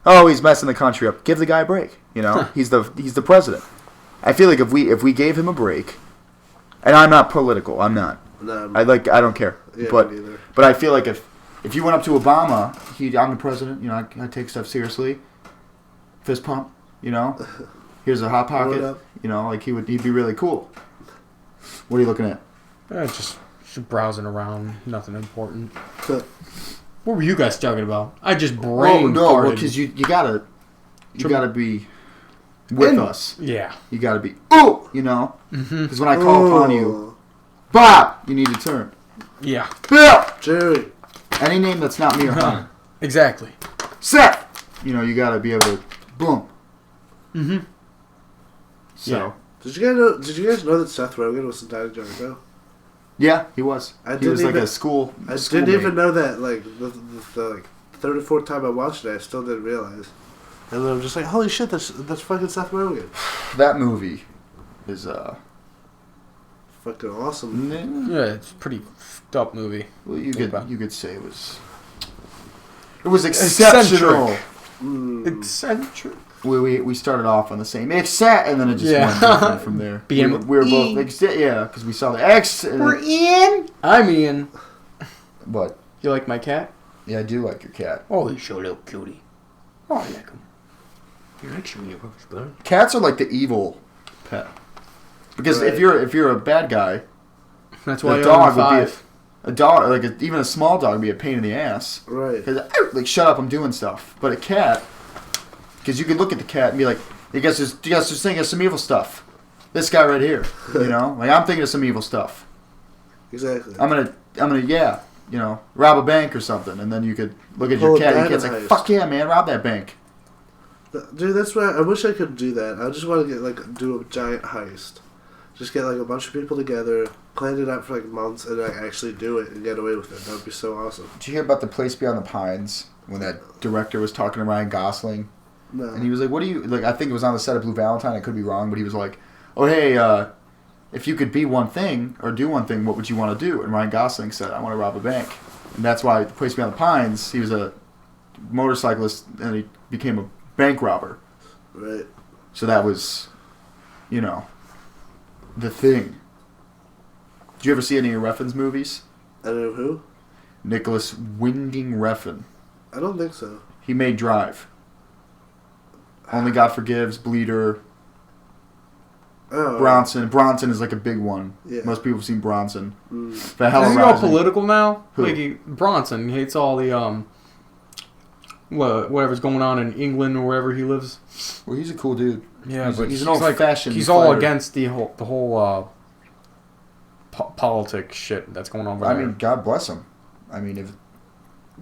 oh, he's messing the country up. Give the guy a break. You know, he's the president. I feel like if we gave him a break, and I'm not political, I'm not. No, I don't care. Yeah, but me neither. but I feel like if you went up to Obama, I'm the president. You know, I take stuff seriously. Fist pump. You know, here's a hot What pocket. up? You know, like he'd be really cool. What are you looking at? Just browsing around. Nothing important. What were you guys talking about? I just brain farted. Because you gotta be with us. Yeah. You gotta be you know. Because when I call upon you, Bob, you need to turn. Yeah. Bill, Jerry. any name that's not me or Hunter. Exactly. Seth, you know, you gotta be able to boom. Mm-hmm. So Yeah. Did you guys know that Seth Rogen was in Danny Django? yeah, he was. I He was didn't like even- a school. I schoolmate. didn't even know that. Like the like third or fourth time I watched it, I still didn't realize. And then I'm just like, holy shit, that's fucking Seth Rogen. That movie is Fucking awesome. Yeah, it's a pretty fucked up movie. Well, you Think about. could say it was exceptional. Eccentric. We started off on the same except, and then it just Yeah. went different from there. Being we were both because we saw the X. And We're Ian. I'm Ian. But You like my cat? yeah, I do like your cat. Oh, he's so little cutie. Oh, I like him. You're actually a brother. Cats are like the evil pet. Because Right. if you're a bad guy, That's why a I dog own would be 5. a dog, like even a small dog would be a pain in the ass. Right. Because like shut up, I'm doing stuff. But a cat, because you could look at the cat and be like, you guys just thinking of some evil stuff. This guy right here, you know, like I'm thinking of some evil stuff. Exactly. I'm gonna yeah, you know, rob a bank or something, and then you could look at your cat and your cat's like, Dynamite. fuck yeah, man, rob that bank. Dude, that's why I wish I could do that. I just want to do a giant heist. Just get like a bunch of people together, plan it out for like months, and like actually do it and get away with it. That would be so awesome. Did you hear about The Place Beyond the Pines when that director was talking to Ryan Gosling? No. And he was like, what do you, like, I think it was on the set of Blue Valentine, I could be wrong, but he was like, oh, hey, if you could be one thing, or do one thing, what would you want to do? And Ryan Gosling said, I want to rob a bank. And that's why The Place Beyond the Pines, he was a motorcyclist, and he became a bank robber. Right. So that was, you know, the thing. Did you ever see any of Refn's movies? I don't know who. Nicholas Winding Refn. I don't think so. He made Drive. Only God Forgives, Bleeder, Oh. Bronson. Bronson is like a big one. Yeah. Most people have seen Bronson. Mm. Valhalla Isn't he all Rising. political now? Who? Like Bronson hates all the whatever's going on in England or wherever he lives. Well, he's a cool dude. Yeah, he's but an old-fashioned He's all fighter. against the whole politics shit that's going on over I there. mean, God bless him. I mean, if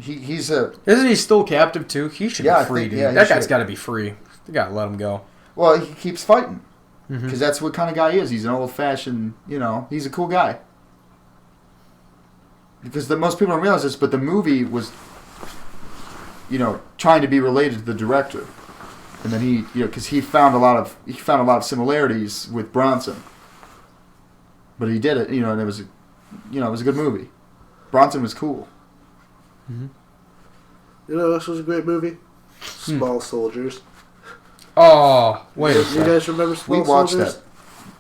he's a Isn't he still captive too? He should Yeah, I be free, think- dude. yeah, he That guy's should. got to be free. They got to let him go. well, he keeps fighting Mhm. because that's what kind of guy he is. He's an old-fashioned, you know, he's a cool guy. Because most people don't realize this, but the movie was, you know, trying to be related to the director, and then he, you know, because he found a lot of similarities with Bronson. But he did it, you know, and it was, you know, it was a good movie. Bronson was cool. You know, this was a great movie. Small Soldiers. Oh, wait a You second. guys remember We Small watched Soldiers? that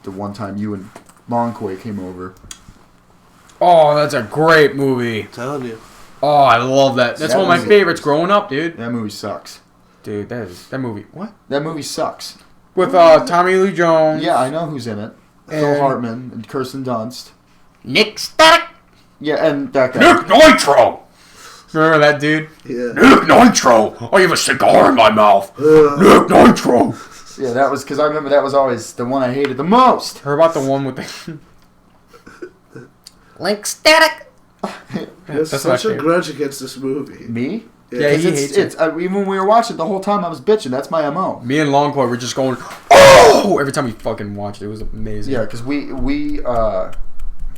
the one time you and Longquay came over. Oh, that's a great movie. I'm telling you. Oh, I love that. That's That one of my movie- favorites growing up, dude. That movie sucks. Dude, that movie. What? That movie sucks. With Tommy Lee Jones. Yeah, I know who's in it. Phil And- Hartman and Kirsten Dunst. Nick Stack. Yeah, and that guy. Nick Nitro. Remember that dude? Yeah. Nick Nitro. I have a cigar in my mouth. Nick Nitro. Yeah, that was because I remember that was always the one I hated the most. Heard about the one with the Link static. There's That's such my a favorite. grudge against this movie. Me? Yeah, he hates it. Even when we were watching it the whole time, I was bitching. That's my MO. Me and Longcore were just going, oh! Every time we fucking watched it. It was amazing. Yeah, because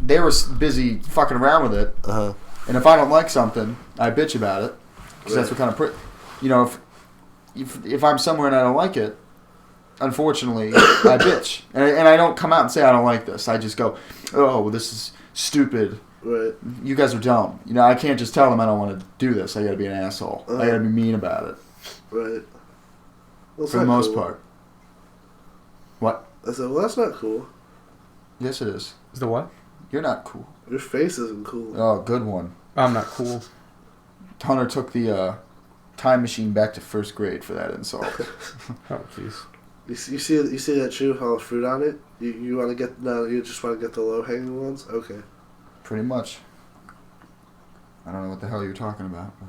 they were busy fucking around with it. Uh-huh. And if I don't like something, I bitch about it. Because that's what kind of... if I'm somewhere and I don't like it, unfortunately, I bitch. And I don't come out and say I don't like this. I just go, oh, well, this is stupid. Right. You guys are dumb. I can't just tell them I don't want to do this. I got to be an asshole. I got to be mean about it. Right. Well, For the most part. What? I said, well, that's not cool. Yes, it is. Is the what? You're not cool. Your face isn't cool. Oh, good one. I'm not cool. Hunter took the time machine back to first grade for that insult. Oh, jeez. You see that tree with all the fruit on it? You want to get you just want to get the low hanging ones? Okay. Pretty much. I don't know what the hell you're talking about. But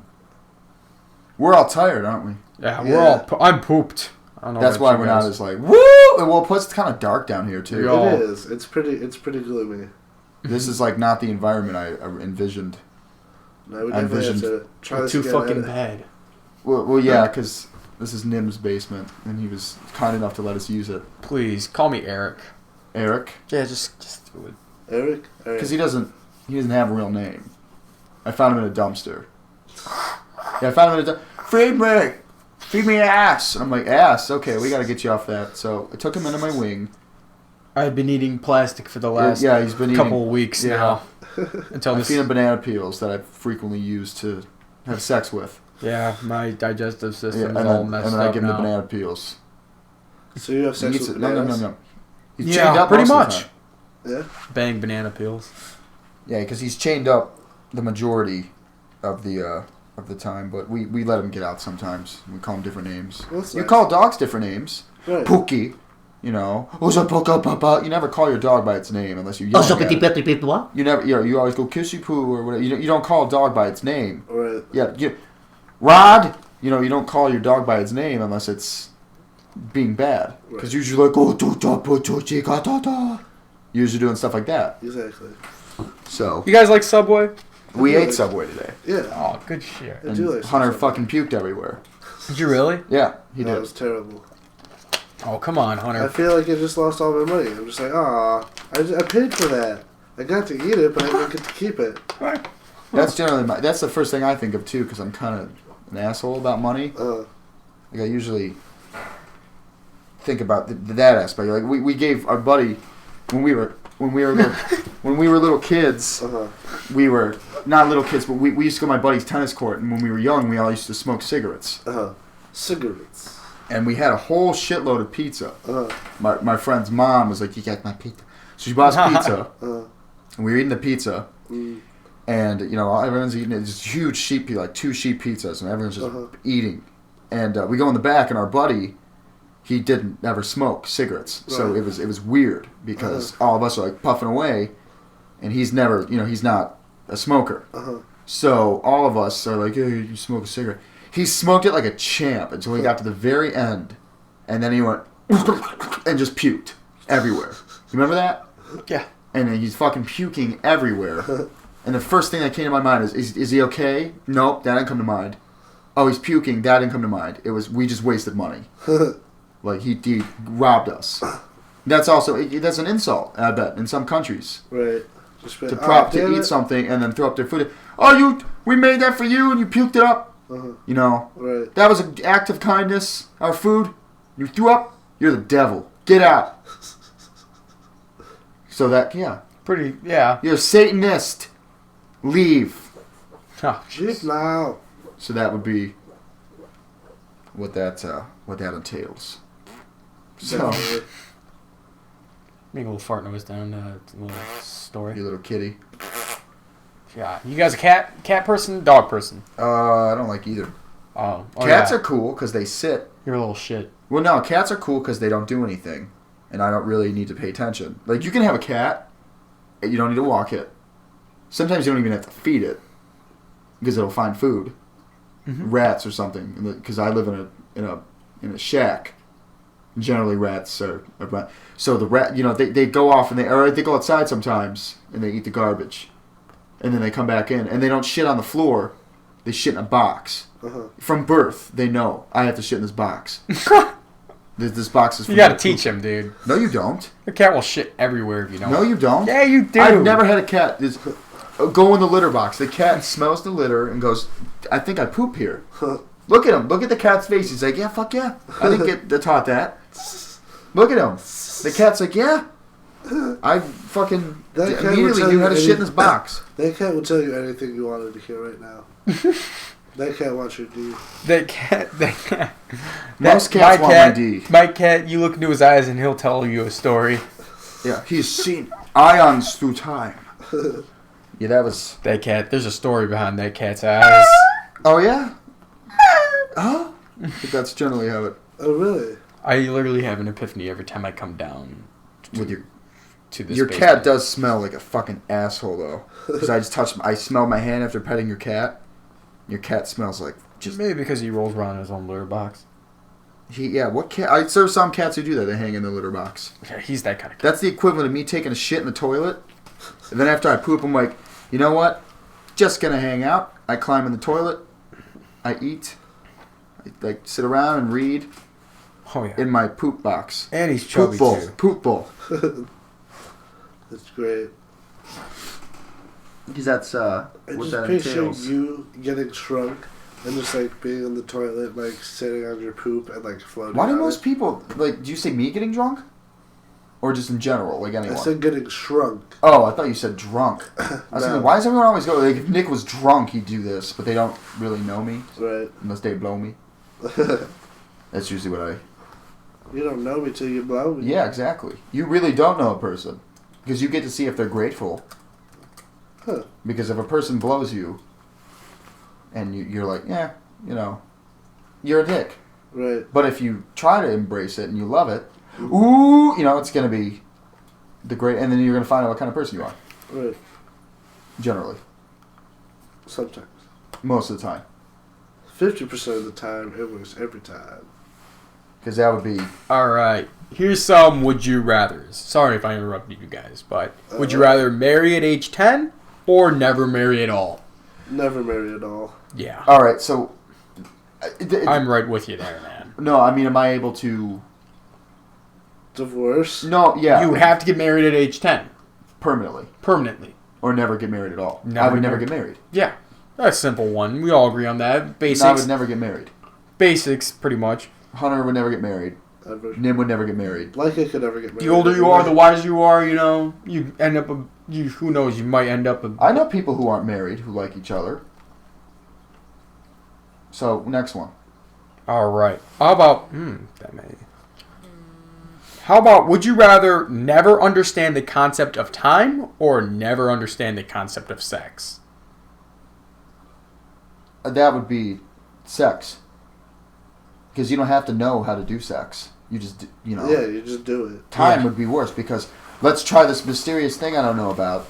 we're all tired, aren't we? Yeah, Yeah. we're all... I'm pooped. I don't know That's about why you we're guys. not as like, woo! Well, plus it's kind of dark down here, too. Yeah. It is. It's pretty gloomy. This is like not the environment I envisioned. No, we I definitely have envisioned- to try this Too again. fucking bad. Well, yeah, because this is Nim's basement, and he was kind enough to let us use it. Please, call me Eric. Eric? Yeah, just do it. Eric? Because he doesn't have a real name. I found him in a dumpster. Yeah, I found him in a dumpster. Feed me ass. And I'm like, ass? Okay, we got to get you off that. So I took him into my wing. I've been eating plastic for the last he's been couple eating, weeks now. Until I this... feed him banana peels that I frequently use to have sex with. Yeah, my digestive system Yeah, is all messed and then I up give him now. the banana peels. So you have He sex eats with it. No. bananas? He's Yeah, chained up pretty most of the much. time. Yeah? Bang banana peels. Yeah, because he's chained up the majority of the time, but we let him get out sometimes. We call him different names. Well, that's You nice. call dogs different names. Right. Pookie, what's up, Pooka? You never call your dog by its name unless you yell at it. What? You never, you always go kissy poo or whatever. You don't call a dog by its name. Right. Yeah, Rod. You don't call your dog by its name unless it's being bad. Because usually like usually doing stuff like that. Exactly. So You guys like Subway? we do ate like- Subway today. Yeah. Oh, good shit. I do And like Hunter Subway. fucking puked everywhere. Did you really? Yeah, he That did. was terrible. Oh, come on, I Hunter. feel like I just lost all my money. I'm just like, I paid for that. I got to eat it, but I didn't get to keep it. That's generally that's the first thing I think of too, because I'm kind of an asshole about money. Like I usually think about that aspect. Like we gave our buddy when we were little kids. We were not little kids, but we used to go to my buddy's tennis court, and when we were young, we all used to smoke cigarettes. Cigarettes. And we had a whole shitload of pizza. My friend's mom was like, "You got my pizza," so she bought us pizza, and we were eating the pizza. And everyone's eating it. It's huge sheet, like 2 sheet pizzas, and everyone's just eating. And we go in the back, and our buddy, he didn't ever smoke cigarettes, so it was weird because all of us are like puffing away, and he's never, he's not a smoker. So all of us are like, "Hey, you smoke a cigarette?" He smoked it like a champ until he got to the very end, and then he went and just puked everywhere. You remember that? Yeah. And then he's fucking puking everywhere. And the first thing that came to my mind is he okay? Nope, that didn't come to mind. Oh, he's puking. That didn't come to mind. It was, we just wasted money. Like, he robbed us. That's an insult, I bet, in some countries. Right. Just To eat something and then throw up their food. Oh, we made that for you and you puked it up. Right. That was an act of kindness. Our food. You threw up. You're the devil. Get out. So that, yeah. Pretty, yeah. You're a Satanist. Leave. Oh, Leave now. So that would be what that entails. So, make a little fart noise down. A little story. you little kitty. Yeah. You guys a cat person? Dog person? I don't like either. Oh. Cats yeah. are cool because they sit. You're a little shit. Well, no, cats are cool because they don't do anything, and I don't really need to pay attention. Like, you can have a cat, and you don't need to walk it. Sometimes you don't even have to feed it because it'll find food, rats or something. Because I live in a shack, Generally, rats are. So the rat, they go off and they go outside sometimes and they eat the garbage, and then they come back in and they don't shit on the floor. They shit in a box. From birth, they know I have to shit in this box. This box is. You gotta teach him, dude. No, you don't. The cat will shit everywhere if you don't. No, you don't. Yeah, you do. I've never had a cat go in the litter box. The cat smells the litter and goes, "I think I poop here." Look at him. Look at the cat's face. He's like, "Yeah, fuck yeah. I didn't get taught that." Look at him. The cat's like, "Yeah. I fucking immediately knew how to shit in this box." That cat will tell you anything you wanted to hear right now. That cat wants your D. That cat. Most cats want my D. My cat, you look into his eyes and he'll tell you a story. Yeah, he's seen ions through time. Yeah, that was... That cat, there's a story behind that cat's eyes. Oh, yeah? Oh? I think that's generally how it... Oh, really? I literally have an epiphany every time I come down with to this Your basement. cat does smell like a fucking asshole, though. Because I smelled my hand after petting your cat. Your cat smells like just... Maybe because he rolls around in his own litter box. What cat? I serve some cats who do that. They hang in the litter box. Yeah, he's that kind of cat. That's the equivalent of me taking a shit in the toilet. And then after I poop, I'm like, you know what? Just gonna hang out. I climb in the toilet. I eat. I sit around and read. Oh, yeah. In my poop box. And he's chubby, too. Poop bowl. That's great. Because that's what that entails. You getting shrunk and just like being in the toilet, like sitting on your poop and like floating. Why do most people do you say me getting drunk, or just in general, like anyone? I said getting shrunk. Oh, I thought you said drunk. I was thinking, why does everyone always go like if Nick was drunk he'd do this, but they don't really know me, right? Unless they blow me. That's usually what I. You don't know me till you blow me. Yeah, exactly. You really don't know a person because you get to see if they're grateful. Huh. Because if a person blows you, and you're like, yeah, you're a dick. Right. But if you try to embrace it and you love it, ooh, it's going to be the great, and then you're going to find out what kind of person you are. Right. Generally. Sometimes. Most of the time. 50% of the time, it works every time. Because that would be... Alright, here's some would you rathers. Sorry if I interrupted you guys, but would you rather marry at age 10 or never marry at all? Never marry at all. Yeah. Alright, so... I'm right with you there, man. No, I mean, am I able to... Divorce? No, yeah. You have to get married at age 10. Permanently. Or never get married at all. I would never get married. Yeah. That's a simple one. We all agree on that. Basics. No, I would never get married. Basics, pretty much. Hunter would never get married. Ever. Nim would never get married. Like I could never get married. The older you are, the wiser you are, you end up who knows, you might end up I know people who aren't married who like each other. So, next one. Alright. How about How about would you rather never understand the concept of time or never understand the concept of sex? That would be sex. Because you don't have to know how to do sex. You just, Yeah, you just do it. Time would be worse because let's try this mysterious thing I don't know about.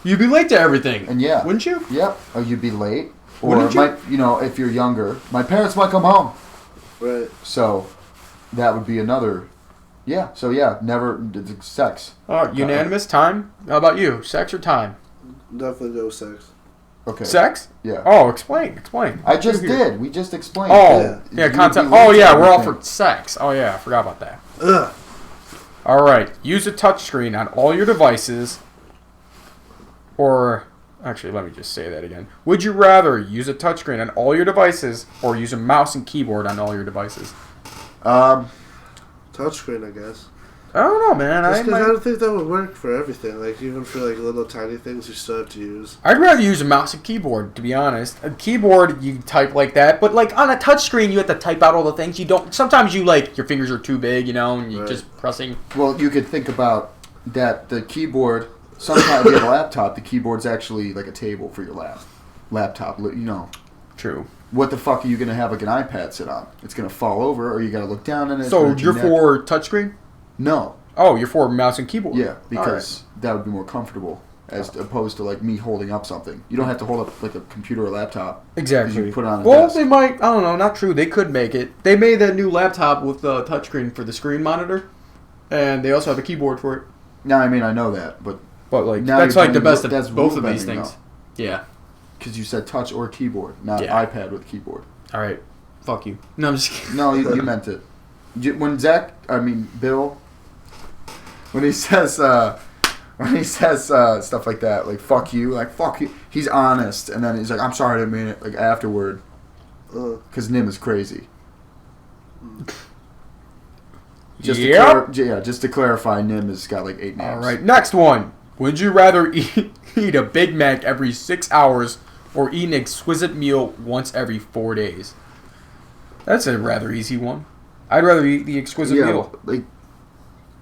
You'd be late to everything. And yeah. Wouldn't you? Yep. Or you'd be late. Or Wouldn't you? if you're younger, my parents might come home. Right. So that would be another. Yeah. So yeah, never sex. Unanimous time. How about you? Sex or time? Definitely go sex. Okay. Sex? Yeah. Oh, explain. I just did. We just explained. Oh, yeah, concept. Oh, yeah, we're all for sex. Oh, yeah, I forgot about that. Ugh. All right, use a touchscreen on all your devices, or actually, let me just say that again. Would you rather use a touchscreen on all your devices, or use a mouse and keyboard on all your devices? Touchscreen, I guess. I don't know, man. I don't think that would work for everything. Like, even for, like, little tiny things you still have to use. I'd rather use a mouse and keyboard, to be honest. A keyboard, you type like that. But, like, on a touchscreen, you have to type out all the things. You don't... Sometimes you, like, your fingers are too big, and you're just pressing. Well, you could think about that the keyboard... Sometimes if you have a laptop, the keyboard's actually like a table for your laptop. True. What the fuck are you going to have, like, an iPad sit on? It's going to fall over, or you got to look down on it. So, you're for touchscreen? No. Oh, you're for mouse and keyboard. Yeah, because that would be more comfortable as opposed to like me holding up something. You don't have to hold up like a computer or laptop. Exactly. 'Cause you put it on a Well, desk. they might. I don't know. Not true. They could make it. They made that new laptop with the touchscreen for the screen monitor, and they also have a keyboard for it. No, I mean I know that, but Like now that's you're like the doing- best of that's both rule of these bending, things. Yeah. because you said touch or keyboard, not Yeah. iPad with keyboard. All right. Fuck you. No, I'm just kidding. No, you meant it. When Bill, when he says stuff like that, like fuck you, he's honest, and then he's like, I'm sorry, I didn't mean it, like afterward, because Nim is crazy. Just to clarify, Nim has got like 8 names. All right. Next one. Would you rather eat a Big Mac every 6 hours or eat an exquisite meal once every 4 days? That's a rather easy one. I'd rather eat the exquisite meal. Like,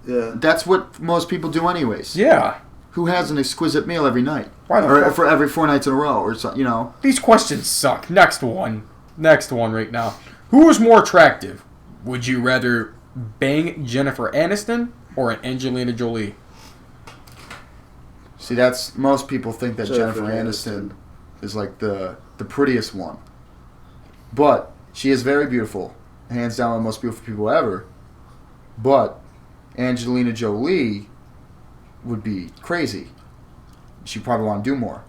Yeah. that's what most people do anyways. Yeah. Who has an exquisite meal every night? Why the or fuck? for every 4 nights in a row, or something, you know? These questions suck. Next one right now. Who is more attractive? Would you rather bang Jennifer Aniston or an Angelina Jolie? See, that's most people think that Jennifer Jennifer Aniston is like the prettiest one, but she is very beautiful, hands down one of the most beautiful people ever. But Angelina Jolie would be crazy. She'd probably want to do more.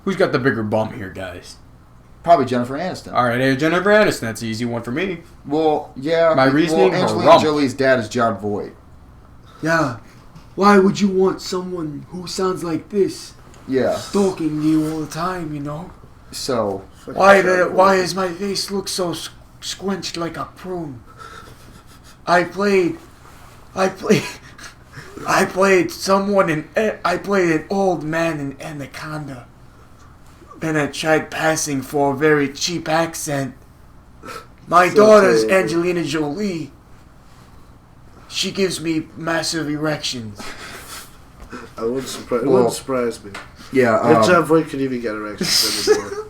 Who's got the bigger bum here, guys? Probably Jennifer Aniston. All right, Jennifer Aniston. That's an easy one for me. Well, yeah. My reasoning, Angelina Jolie's dad is John Voight. Yeah. Why would you want someone who sounds like this Yeah. stalking you all the time, you know? So Why does my face look so squenched like a prune? I played an old man in Anaconda. Then I tried passing for a very cheap accent. My So daughter's terrible. Angelina Jolie. She gives me massive erections. It wouldn't surprise me. yeah, If John Voight could even get erections anymore.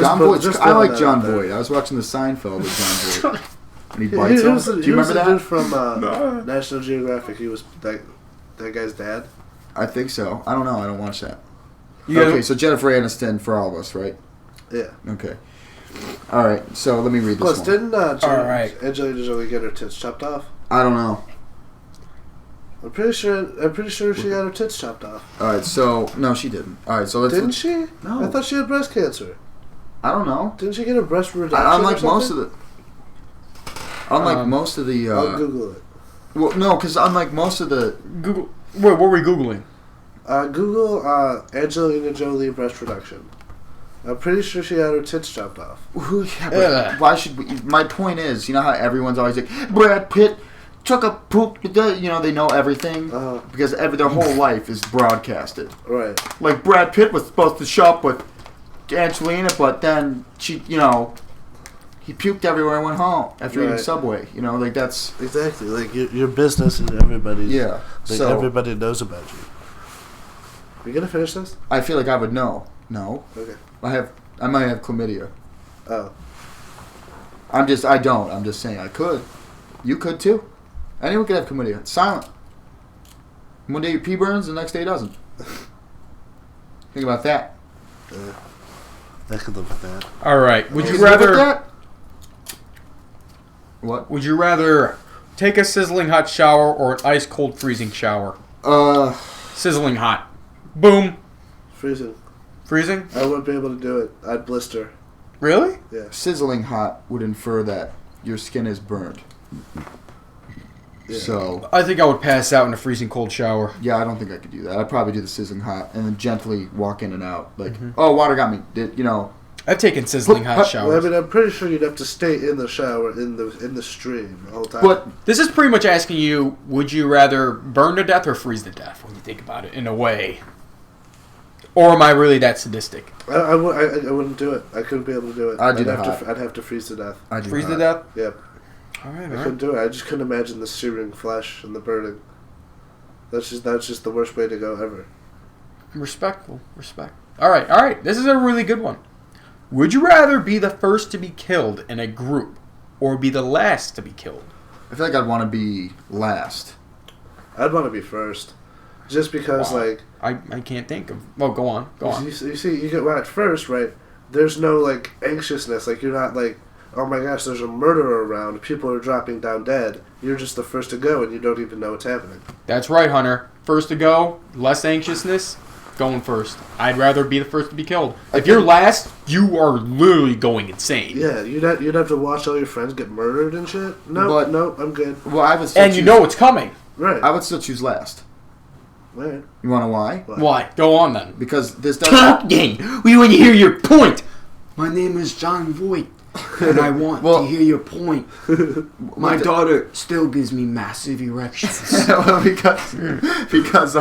John Voight. just I put like that John out there. Voight. I was watching the Seinfeld with John Voight, and he He bites him. was Do the- you he was remember the dude that? from National Geographic. He was that guy's dad. I think so. I don't know. I don't watch that. You Okay, so Jennifer Aniston for all of us, right? Yeah. Okay. All right. So let me read this Plus, one. didn't right. Angelina Jolie get her tits chopped off? I don't know. I'm pretty sure she got her tits chopped off. All right. So no, she didn't. All right. So let's. Didn't she? No. I thought she had breast cancer. I don't know. Didn't she get a breast reduction? Unlike or most of something? the. Unlike most of the. I'll Google it. Well, no, because unlike most of the. Google. Wait, what were we googling? Google Angelina Jolie breast reduction. I'm pretty sure she had her tits chopped off. Yeah, but why should we? My point is, you know how everyone's always like, Brad Pitt took a poop. You know, they know everything because their whole life is broadcasted. Right. Like Brad Pitt was supposed to shop with Angelina, but then he puked everywhere and went home after eating Right. Subway. You know, like that's Exactly. Like your business and everybody's. yeah. Like So everybody knows about you. You gonna finish this? I feel like I would know. No, Okay. I might have chlamydia. Oh. I'm just saying I could. You could too. Anyone could have chlamydia. It's silent. One day your pee burns, the next day it doesn't. Think about that. I could live with that. All right. Would you Think about rather? that? What? Would you rather take a sizzling hot shower or an ice cold freezing shower? Sizzling hot. Boom. Freezing. Freezing? I wouldn't be able to do it. I'd blister. Really? Yeah. Sizzling hot would infer that your skin is burned. Yeah. So, I think I would pass out in a freezing cold shower. yeah, I don't think I could do that. I'd probably do the sizzling hot and then gently walk in and out. Like, oh, water got me. You know. I've taken sizzling hot Well, I showers. mean, I'm pretty sure you'd have to stay in the shower in the stream the whole time. But This is pretty much asking you, would you rather burn to death or freeze to death when you think about it, in a way? Or am I really that sadistic? I wouldn't do it. I couldn't be able to do it. I'd do the hot. I'd have to freeze to death. I do Freeze hot. to death? Yep. Alright, I alright. couldn't do it. I just couldn't imagine the searing flesh and the burning. That's just the worst way to go ever. Respectful. Respect. Alright. This is a really good one. Would you rather be the first to be killed in a group or be the last to be killed? I feel like I'd want to be last. I'd want to be first. Just because, like... I can't think of... Oh, go on. You see, you get whacked first, right? There's no, like, anxiousness. Like, you're not, like, oh my gosh, there's a murderer around. People are dropping down dead. You're just the first to go, and you don't even know what's happening. That's right, Hunter. First to go, less anxiousness, going first. I'd rather be the first to be killed. If you're last, you are literally going insane. Yeah, you'd have to watch all your friends get murdered and shit. No, I'm good. Well, I would still and you know it's coming. Right. I would still choose last. Right. You want to know why? Why? Go on then. Because this doesn't... Talking! We want to hear your point! My name is John Voight, and I want to hear your point. My daughter still gives me massive erections. Well, because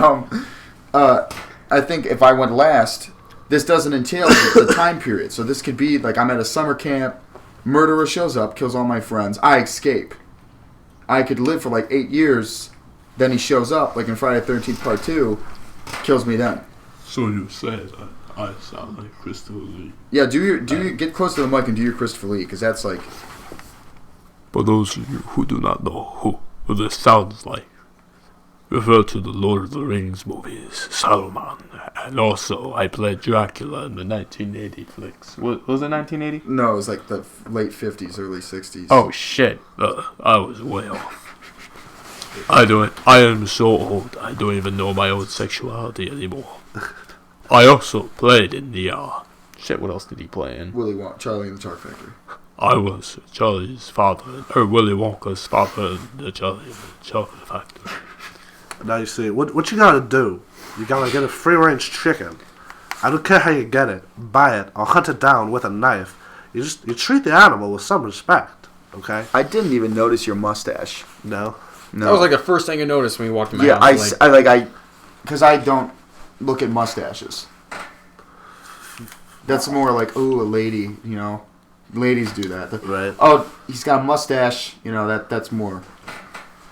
I think if I went last, this doesn't entail the time period. So this could be like I'm at a summer camp, murderer shows up, kills all my friends, I escape. I could live for like 8 years, then he shows up, like in Friday the 13th Part 2, kills me then. So you said I sound like Christopher Lee. Yeah, do you get close to the mic and do your Christopher Lee, because that's like... For those of you who do not know who this sounds like, refer to the Lord of the Rings movies, Saruman, and also I played Dracula in the 1980 flicks. Was it 1980? No, it was like the late 50s, early 60s. Oh shit, I was way off. I am so old, I don't even know my own sexuality anymore. I also played in the, Shit, what else did he play in? Charlie and the Chocolate Factory. I was Charlie's father, or Willy Wonka's father in the Charlie and the Chocolate Factory. Now you see, what you gotta do, you gotta get a free-range chicken. I don't care how you get it, buy it, or hunt it down with a knife. You treat the animal with some respect, okay? I didn't even notice your mustache. No. That was like the first thing I noticed when you walked in my Yeah, house. because I don't look at mustaches. That's more like, ooh, a lady, you know. Ladies do that. Right. Oh, he's got a mustache, you know, that's more.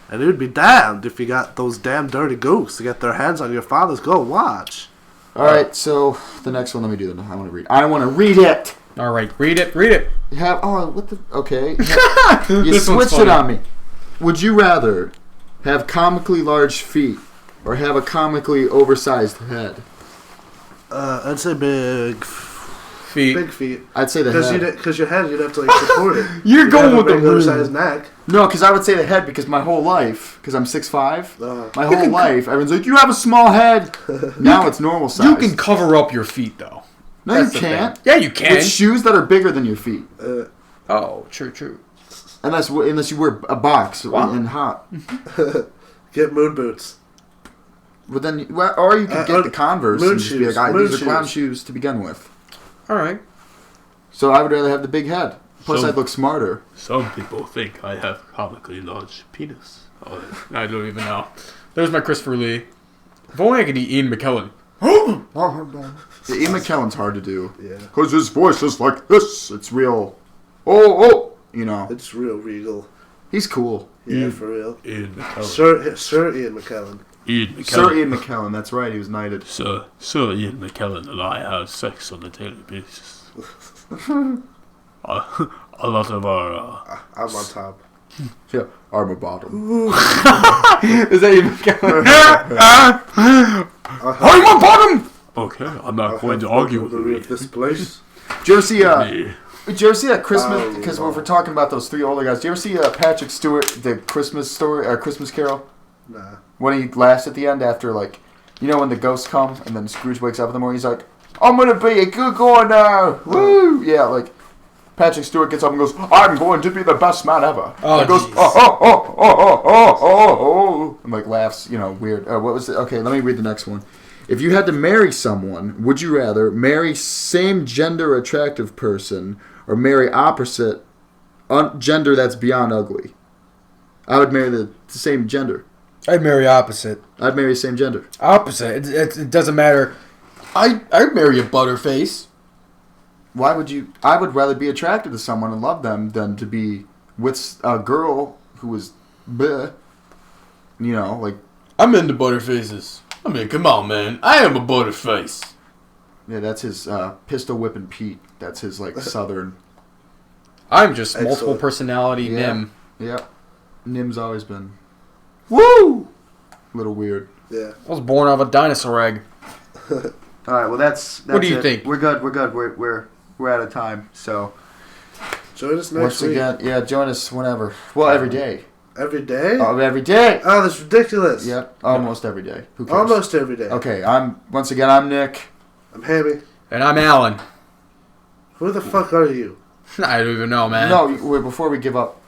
And it would be damned if you got those damn dirty goose to get their hands on your father's gold watch. Alright, so the next one, let me do that. I want to read it. Alright, read it. Okay. You switched it on me. Would you rather have comically large feet or have a comically oversized head? I'd say big feet. Big feet. I'd say the head. Because your head, you'd have to like support it. You're going with the oversized neck. No, because I would say the head because my whole life, because I'm 6'5", my whole life, everyone's like, you have a small head. Now it's normal size. You can cover up your feet, though. No, you can't. Yeah, you can. With shoes that are bigger than your feet. Oh, true. Unless you wear a box and hot. Get moon boots. But then, or you could get the Converse and just be like, these are clown shoes to begin with. All right. So I would rather have the big head. Plus, I'd look smarter. Some people think I have comically large penis. I don't even know. There's my Christopher Lee. If only I could eat Ian McKellen. Ian McKellen's hard to do. Yeah. Because his voice is like this. It's real. You know. It's real regal. He's cool. Yeah, for real. Ian McKellen. Sir Ian Mckellen. Sir Ian Mckellen, that's right, he was knighted. Sir Ian Mckellen and I have sex on a daily basis. A lot of our... I'm on top. Yeah, I'm a bottom. Is that Ian McKellen? I'm a bottom! Okay, I'm not going to argue with you. This place. Did you ever see that Christmas? Because we're talking about those three older guys. Did you ever see Patrick Stewart, the Christmas story, Christmas Carol? Nah. When he laughs at the end after, like, you know, when the ghosts come and then Scrooge wakes up in the morning, he's like, I'm gonna be a good guy now. Woo! Yeah, like, Patrick Stewart gets up and goes, I'm going to be the best man ever. Oh, and goes, oh, and like laughs, you know, weird. What was it? Okay, let me read the next one. If you had to marry someone, would you rather marry same gender attractive person or marry opposite gender that's beyond ugly? I would marry the same gender. I'd marry opposite. I'd marry same gender. Opposite. It doesn't matter. I'd marry a butterface. Why would you? I would rather be attracted to someone and love them than to be with a girl who is bleh. You know, like... I'm into butterfaces. I mean, come on, man. I am a butterface. Yeah, that's his pistol whipping Pete. That's his, like, southern... I'm just multiple personality Nim. Yeah. Nim's always been... Woo! A little weird. Yeah. I was born out of a dinosaur egg. All right. Well, that's What do you it. think? We're good. We're out of time. So Join us next once week. again, yeah, join us whenever. Well, every day. Every day? Oh, every day. Oh, that's ridiculous. Yep. Almost every day. Who cares? Almost every day. Okay. I'm Nick. I'm Hammy. And I'm Alan. Who the fuck are you? I don't even know, man. No, wait, before we give up,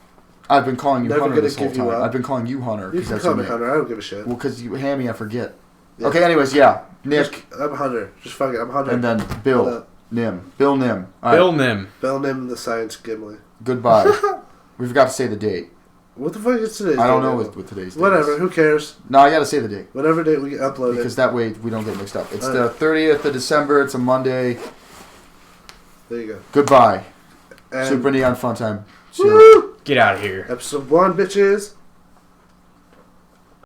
I've been calling you Never Hunter gonna this whole give you time. up. I've been calling you Hunter. You 'cause can that's call your me name. Hunter. I don't give a shit. Well, because you Hammy, I forget. Yeah. Okay, anyways, yeah. Nick, I'm Hunter. Just fuck it. I'm Hunter. and then Bill Nim. Bill Nim. All right, Bill Nim. Bell Nim the Science Gimli. goodbye. We forgot to say the date. What the fuck is today's I don't date, know Bill? what today's date Whatever. is. Who cares? No, I got to say the date. Whatever date we upload Because it. that way we don't get mixed up. It's All the right. 30th of December. It's a Monday. There you go. Goodbye. And Super Neon Fun Time. See you. woo! Get out of here. Episode 1, bitches.